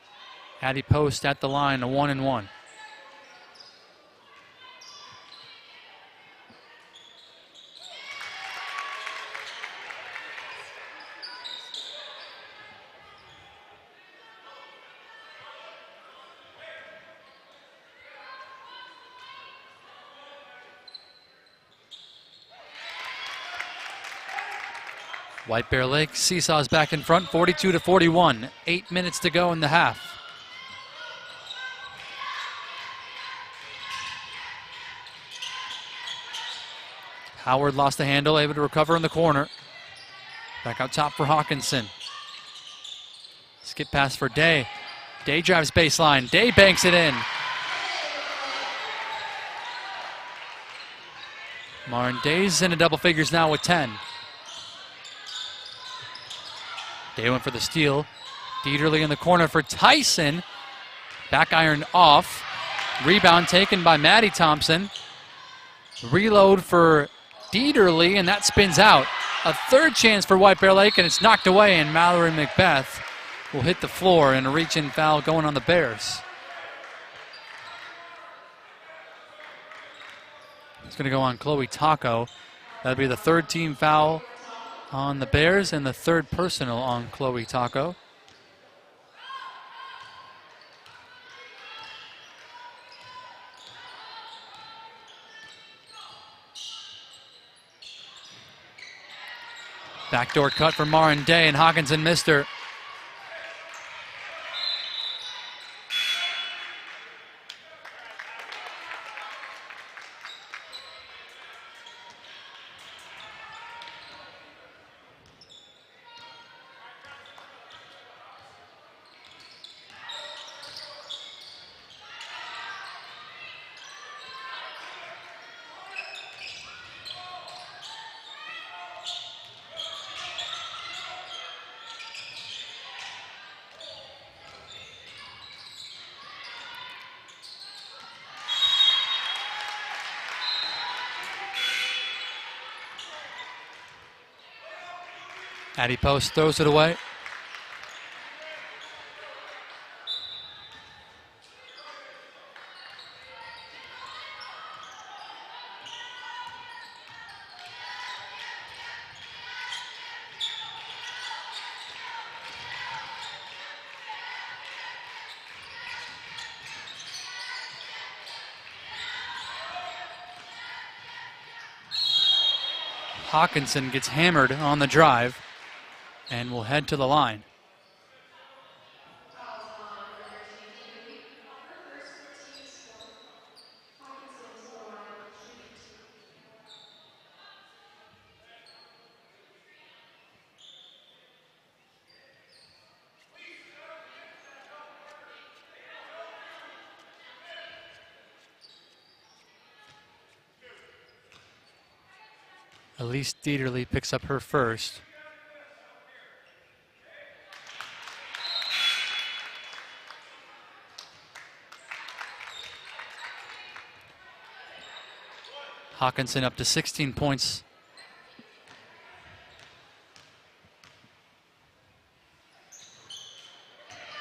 Addy Post at the line, a 1-and-1. White Bear Lake seesaws back in front, 42-41. 8 minutes to go in the half. Howard lost the handle, able to recover in the corner. Back out top for Hawkinson. Skip pass for Day. Day drives baseline. Day banks it in. Marin Day's into double figures now with 10. Day went for the steal. Dieterle in the corner for Tyson. Back iron off. Rebound taken by Maddie Thompson. Reload for Dieterle, and that spins out. A third chance for White Bear Lake, and it's knocked away, and Mallory Macbeth will hit the floor, and a reach-in foul going on the Bears. It's going to go on Chloe Taco. That'll be the 3rd team foul on the Bears and the 3rd personal on Chloe Taco. Backdoor cut for Marin Day, and Hawkinson missed her. Addy Post throws it away. Hawkinson gets hammered on the drive and will head to the line. Elise Dieterle picks up her first. Hawkinson up to 16 points.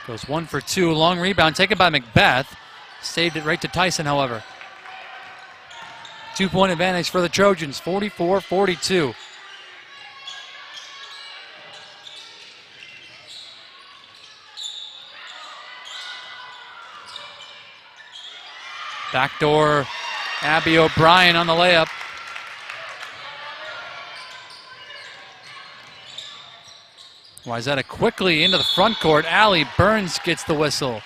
Goes 1 for 2. Long rebound taken by Macbeth. Saved it right to Tyson, however. 2-point advantage for the Trojans, 44-42. Backdoor, Abby O'Brien on the layup. Wayzata quickly into the front court. Allie Burns gets the whistle.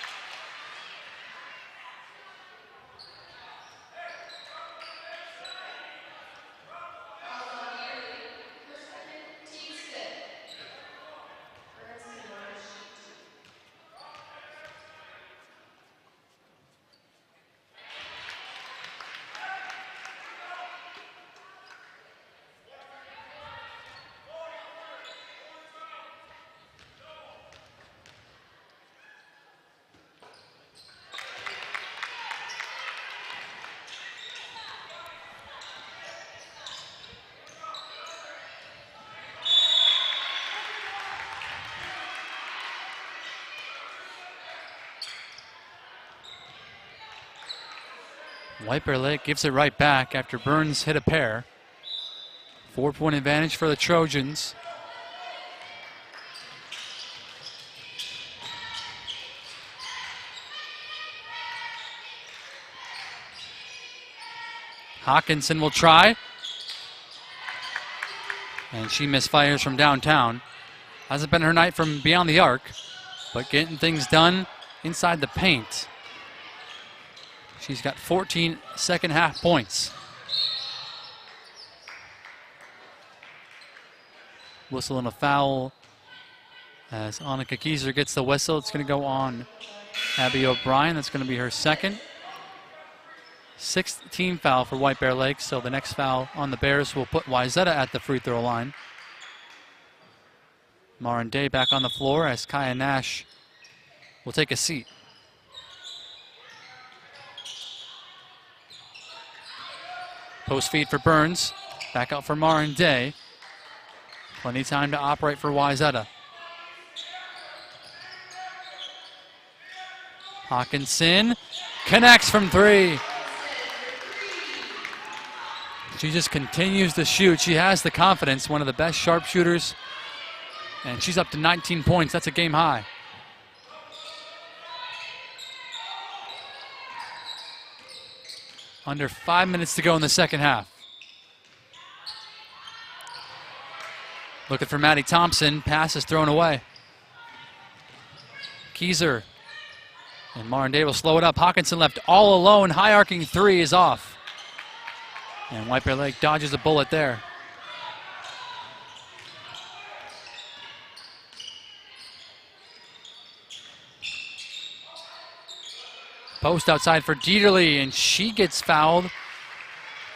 White Bear Lake gives it right back after Burns hit a pair. 4-point advantage for the Trojans. Hawkinson will try. And she misfires from downtown. Hasn't been her night from beyond the arc, but getting things done inside the paint. She's got 14 second half points. Whistle and a foul as Annika Kieser gets the whistle. It's going to go on Abby O'Brien. That's going to be her second. 6th team foul for White Bear Lake, so the next foul on the Bears will put Wayzata at the free throw line. Marin Day back on the floor as Kaya Nash will take a seat. Post feed for Burns. Back out for Marin Day. Plenty of time to operate for Wayzata. Hawkinson connects from 3. She just continues to shoot. She has the confidence, one of the best sharpshooters. And she's up to 19 points. That's a game high. Under 5 minutes to go in the second half. Looking for Maddie Thompson. Pass is thrown away. Kieser. And Marin Day will slow it up. Hawkinson left all alone. High arcing 3 is off. And White Bear Lake dodges a bullet there. Post outside for Dieterle, and she gets fouled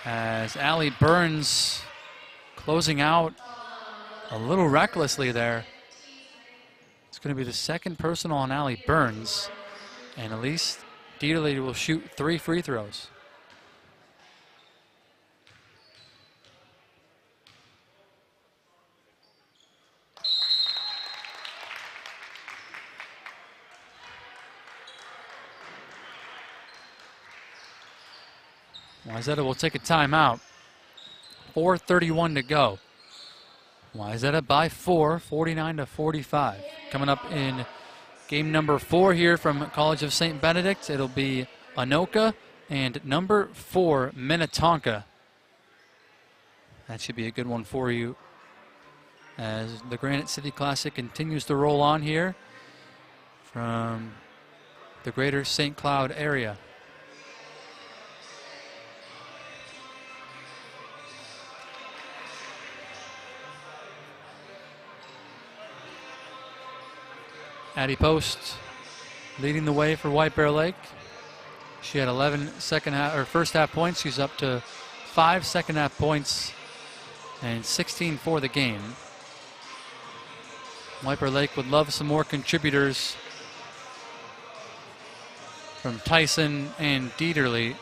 as Allie Burns closing out a little recklessly there. It's going to be the second personal on Allie Burns, and at least Dieterle will shoot 3 free throws. Wayzata will take a timeout. 4:31 to go. Wayzata by 4, 49-45. Coming up in game number 4 here from College of St. Benedict, it'll be Anoka and number 4, Minnetonka. That should be a good one for you as the Granite City Classic continues to roll on here from the greater St. Cloud area. Addie Post leading the way for White Bear Lake. She had 11 first half points. She's up to 5 second half points and 16 for the game. White Bear Lake would love some more contributors from Tyson and Dieterle.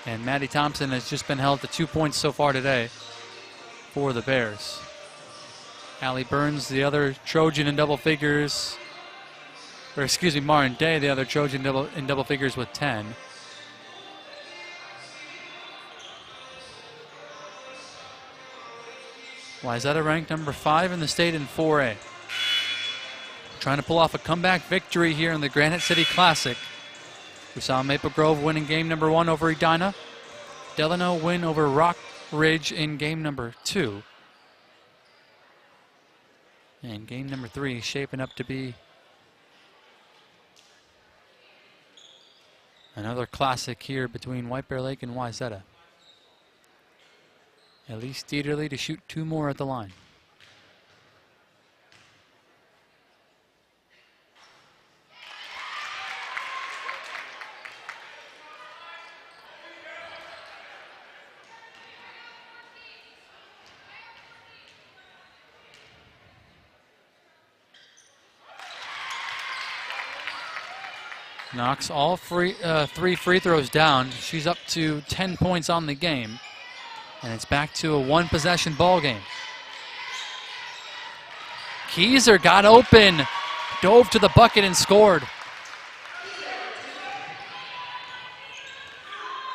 And Maddie Thompson has just been held to 2 points so far today for the Bears. Allie Burns, the other Trojan in double figures, or excuse me, Marin Day, the other Trojan in double figures with 10. Wayzata ranked number 5 in the state in 4A. Trying to pull off a comeback victory here in the Granite City Classic. We saw Maple Grove win in game number 1 over Edina. Delano win over Rock Ridge in game number 2. And game number 3 shaping up to be another classic here between White Bear Lake and Wayzata. At least Dieterle to shoot 2 more at the line. Knocks all 3 free throws down. She's up to 10 points on the game. And it's back to a 1-possession ball game. Kieser got open, dove to the bucket and scored.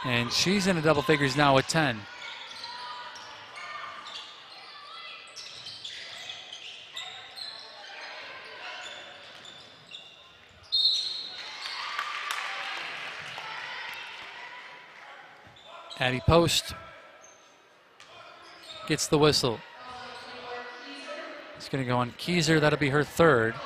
And she's in the double figures now with 10. Addie Post gets the whistle. It's going to go on Keyser. That'll be her third.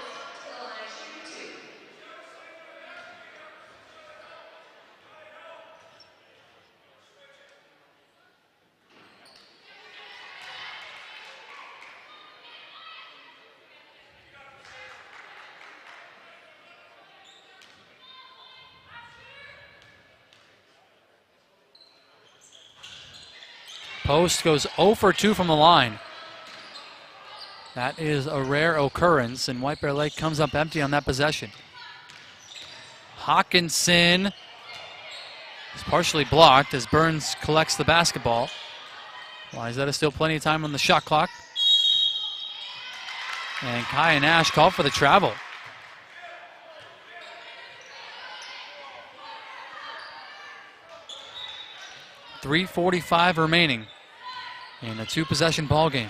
Post goes 0 for 2 from the line. That is a rare occurrence, and White Bear Lake comes up empty on that possession. Hawkinson is partially blocked as Burns collects the basketball. Wayzata still plenty of time on the shot clock. And Kai and Ash call for the travel. .345 remaining in a two-possession ball game.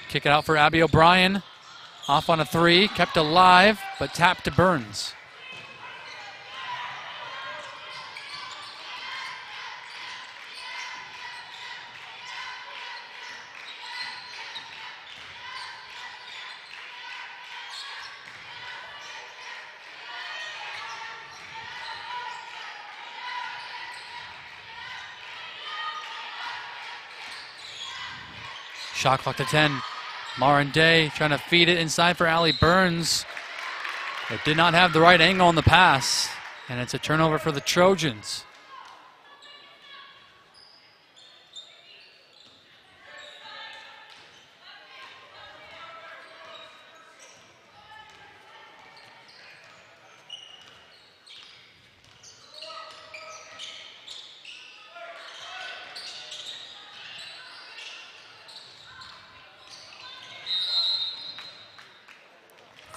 Kick it out for Abby O'Brien. Off on a three, kept alive, but tapped to Burns. Shot clock to 10. Marin Day trying to feed it inside for Allie Burns. It did not have the right angle on the pass, and it's a turnover for the Trojans.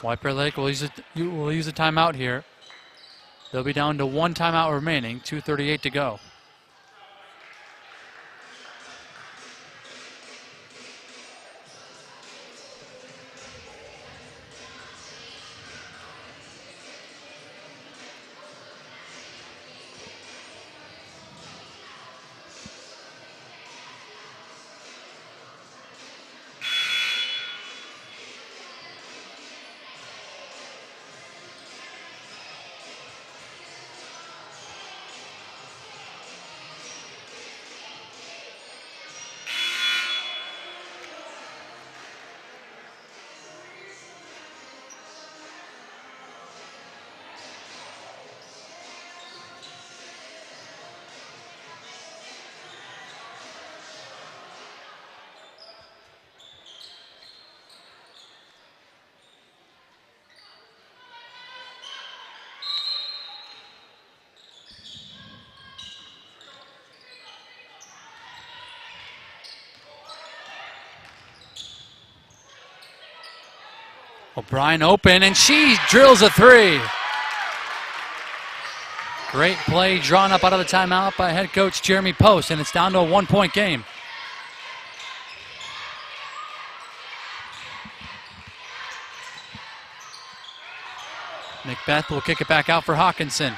White Bear Lake will use a timeout here. They'll be down to one timeout remaining, 2:38 to go. O'Brien open, and she drills a three. Great play drawn up out of the timeout by head coach Jeremy Post, and it's down to a one-point game. Macbeth will kick it back out for Hawkinson.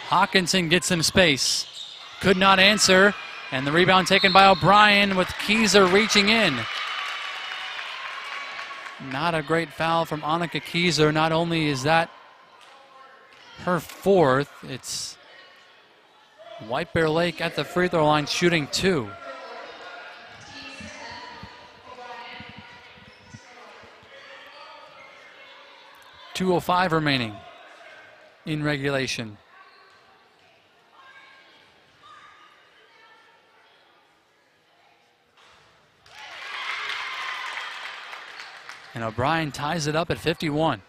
Hawkinson gets some space. Could not answer, and the rebound taken by O'Brien with Keyser reaching in. Not a great foul from Annika Keyser. Not only is that her fourth, it's White Bear Lake at the free throw line shooting two. .205 remaining in regulation. And O'Brien ties it up at 51.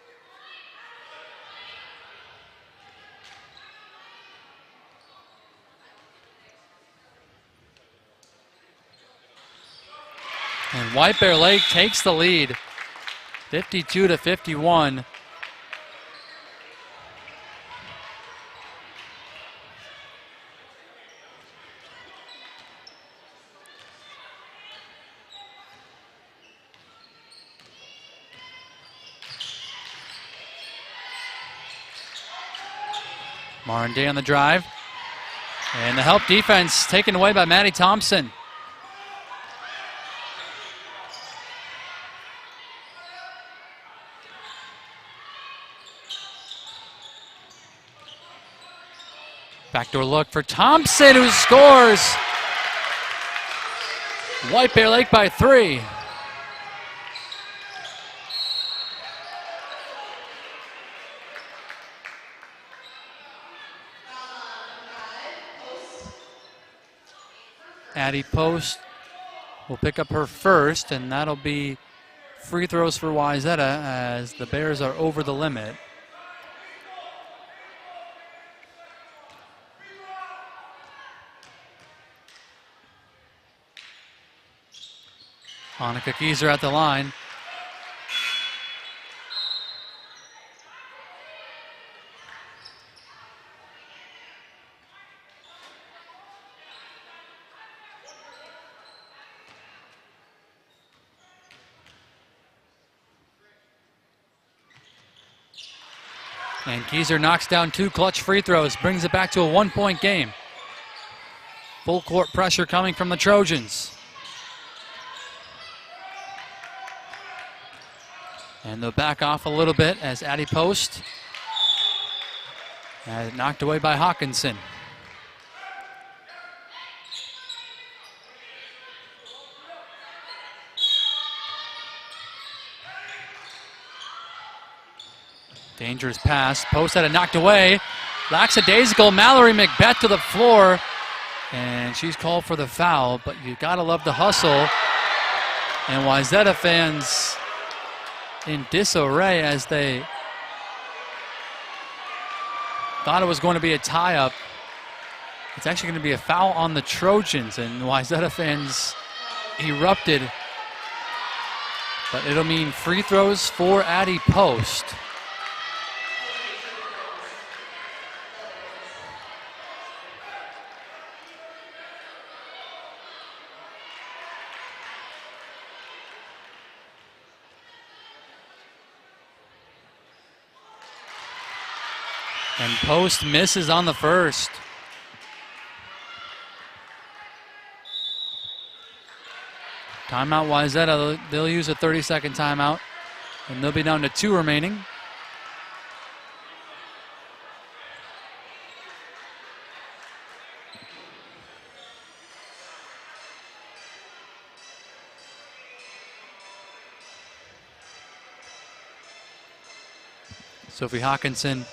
And White Bear Lake takes the lead, 52-51. Marin Day on the drive. And the help defense taken away by Maddie Thompson. Backdoor look for Thompson, who scores. White Bear Lake by 3. Addie Post will pick up her first, and that'll be free throws for Wayzata as the Bears are over the limit. Annika Kieser at the line. And Kieser knocks down 2 clutch free throws, brings it back to a 1-point game. Full court pressure coming from the Trojans. And they'll back off a little bit as Addie Post had it knocked away by Hawkinson. Dangerous pass. Post had it knocked away. Lackadaisical. Mallory McBeth to the floor. And she's called for the foul, but you gotta love the hustle. And Wayzata fans in disarray as they thought it was going to be a tie-up. It's actually going to be a foul on the Trojans, and Wayzata fans erupted. But it'll mean free throws for Addie Post. And Post misses on the first. Timeout Wayzata. They'll use a 30-second timeout, and they'll be down to 2 remaining. Sophie Hawkinson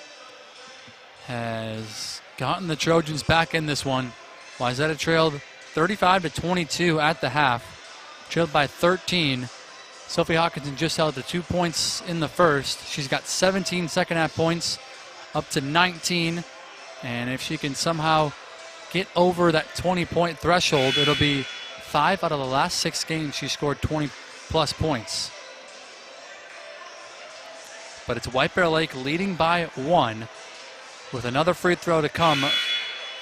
has gotten the Trojans back in this one. Wayzata trailed 35-22 at the half, trailed by 13. Sophie Hawkinson just held to 2 points in the first. She's got 17 second half points, up to 19. And if she can somehow get over that 20-point threshold, it'll be 5 out of the last 6 games she scored 20-plus points. But it's White Bear Lake leading by 1. With another free throw to come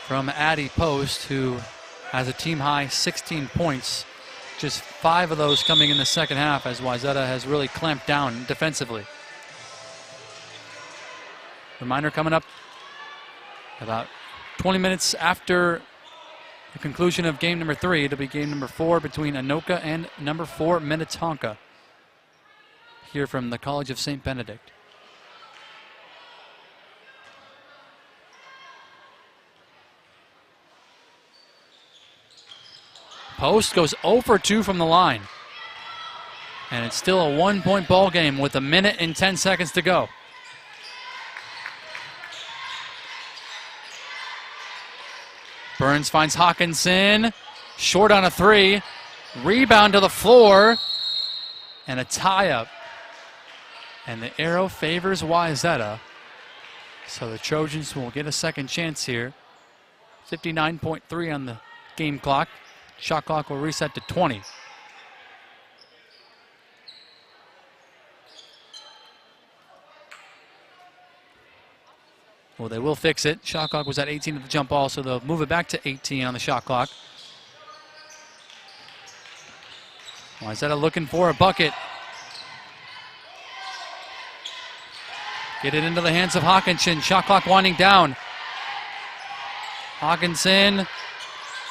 from Addie Post, who has a team-high 16 points. Just 5 of those coming in the second half as Wayzata has really clamped down defensively. Reminder coming up about 20 minutes after the conclusion of game number 3. It'll be game number 4 between Anoka and number 4 Minnetonka here from the College of St. Benedict. Post goes 0 for 2 from the line. And it's still a 1-point ball game with 1 minute and 10 seconds to go. Burns finds Hawkinson. Short on a 3. Rebound to the floor. And a tie-up. And the arrow favors Wayzata. So the Trojans will get a second chance here. 59.3 on the game clock. Shot clock will reset to 20. Well, they will fix it. Shot clock was at 18 at the jump ball, so they'll move it back to 18 on the shot clock. Wayzata looking for a bucket. Get it into the hands of Hawkinson. Shot clock winding down. Hawkinson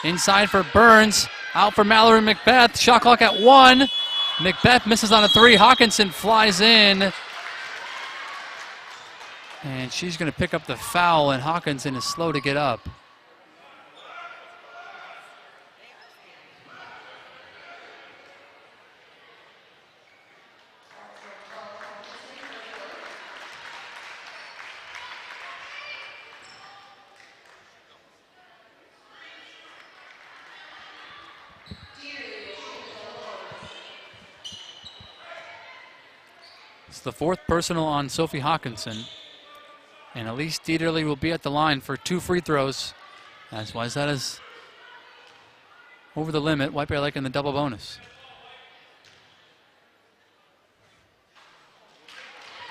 inside for Burns. Out for Mallory Macbeth. Shot clock at 1. Macbeth misses on a 3. Hawkinson flies in. And she's going to pick up the foul, and Hawkinson is slow to get up. It's the 4th personal on Sophie Hawkinson. And Elise Dieterle will be at the line for 2 free throws. As Wayzata's over the limit. White Bear Lake in the double bonus.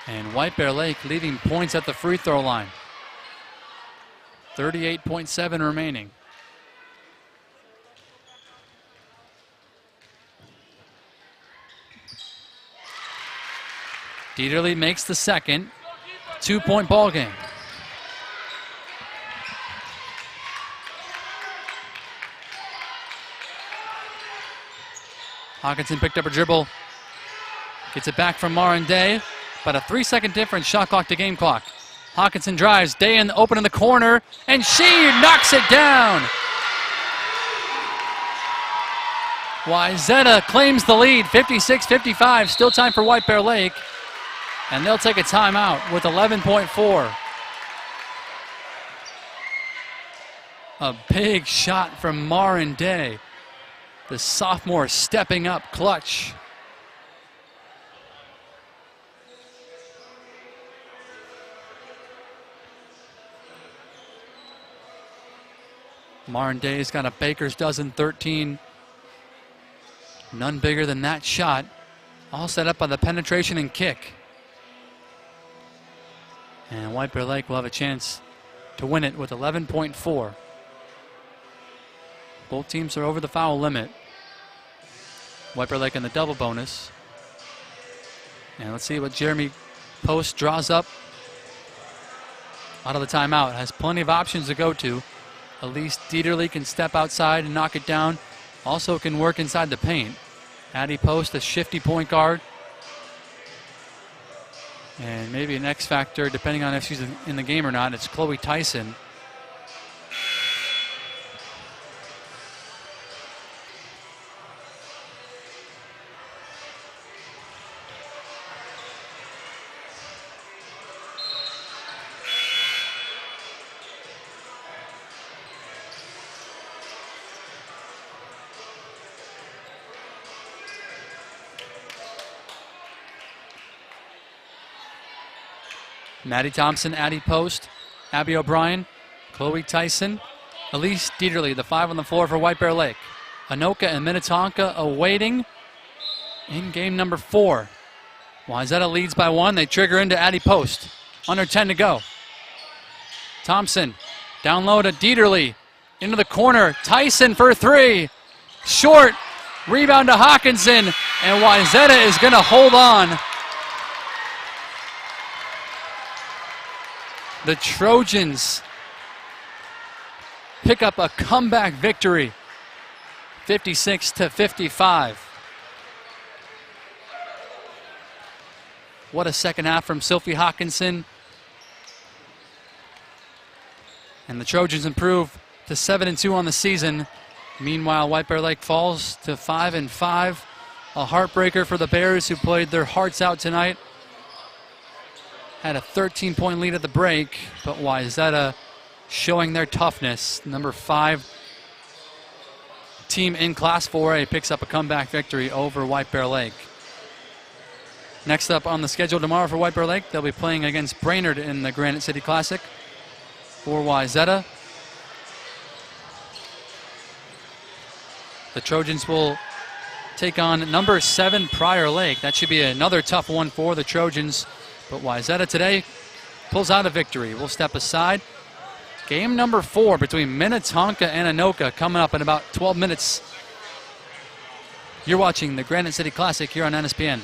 And White Bear Lake leading points at the free throw line. 38.7 remaining. Dieterle makes the second. 2-point ball game. Hawkinson picked up a dribble. Gets it back from Marin Day. But a 3-second difference, shot clock to game clock. Hawkinson drives. Day open in the corner. And she knocks it down. Wayzata claims the lead, 56-55. Still time for White Bear Lake. And they'll take a timeout with 11.4. A big shot from Marin Day. The sophomore stepping up clutch. Marin Day's got a baker's dozen, 13. None bigger than that shot. All set up by the penetration and kick. And White Bear Lake will have a chance to win it with 11.4. Both teams are over the foul limit. White Bear Lake in the double bonus. And let's see what Jeremy Post draws up out of the timeout. Has plenty of options to go to. Elise Dieterle can step outside and knock it down. Also can work inside the paint. Addie Post, a shifty point guard. And maybe an X factor, depending on if she's in the game or not. It's Chloe Tyson. Maddie Thompson, Addie Post, Abby O'Brien, Chloe Tyson, Elise Dieterle, the 5 on the floor for White Bear Lake. Anoka and Minnetonka awaiting in game number 4. Wayzata leads by 1. They trigger into Addie Post. Under 10 to go. Thompson down low to Dieterle. Into the corner. Tyson for 3. Short. Rebound to Hawkinson. And Wayzata is going to hold on. The Trojans pick up a comeback victory, 56-55. What a second half from Sophie Hawkinson. And the Trojans improve to 7-2 on the season. Meanwhile, White Bear Lake falls to 5-5. A heartbreaker for the Bears, who played their hearts out tonight. Had a 13-point lead at the break, but Wayzata showing their toughness. Number 5 team in Class 4A picks up a comeback victory over White Bear Lake. Next up on the schedule tomorrow for White Bear Lake, they'll be playing against Brainerd in the Granite City Classic. For Wayzata, the Trojans will take on number 7 Prior Lake. That should be another tough one for the Trojans. But Wayzata today pulls out a victory. We'll step aside. Game number 4 between Minnetonka and Anoka coming up in about 12 minutes. You're watching the Granite City Classic here on NSPN.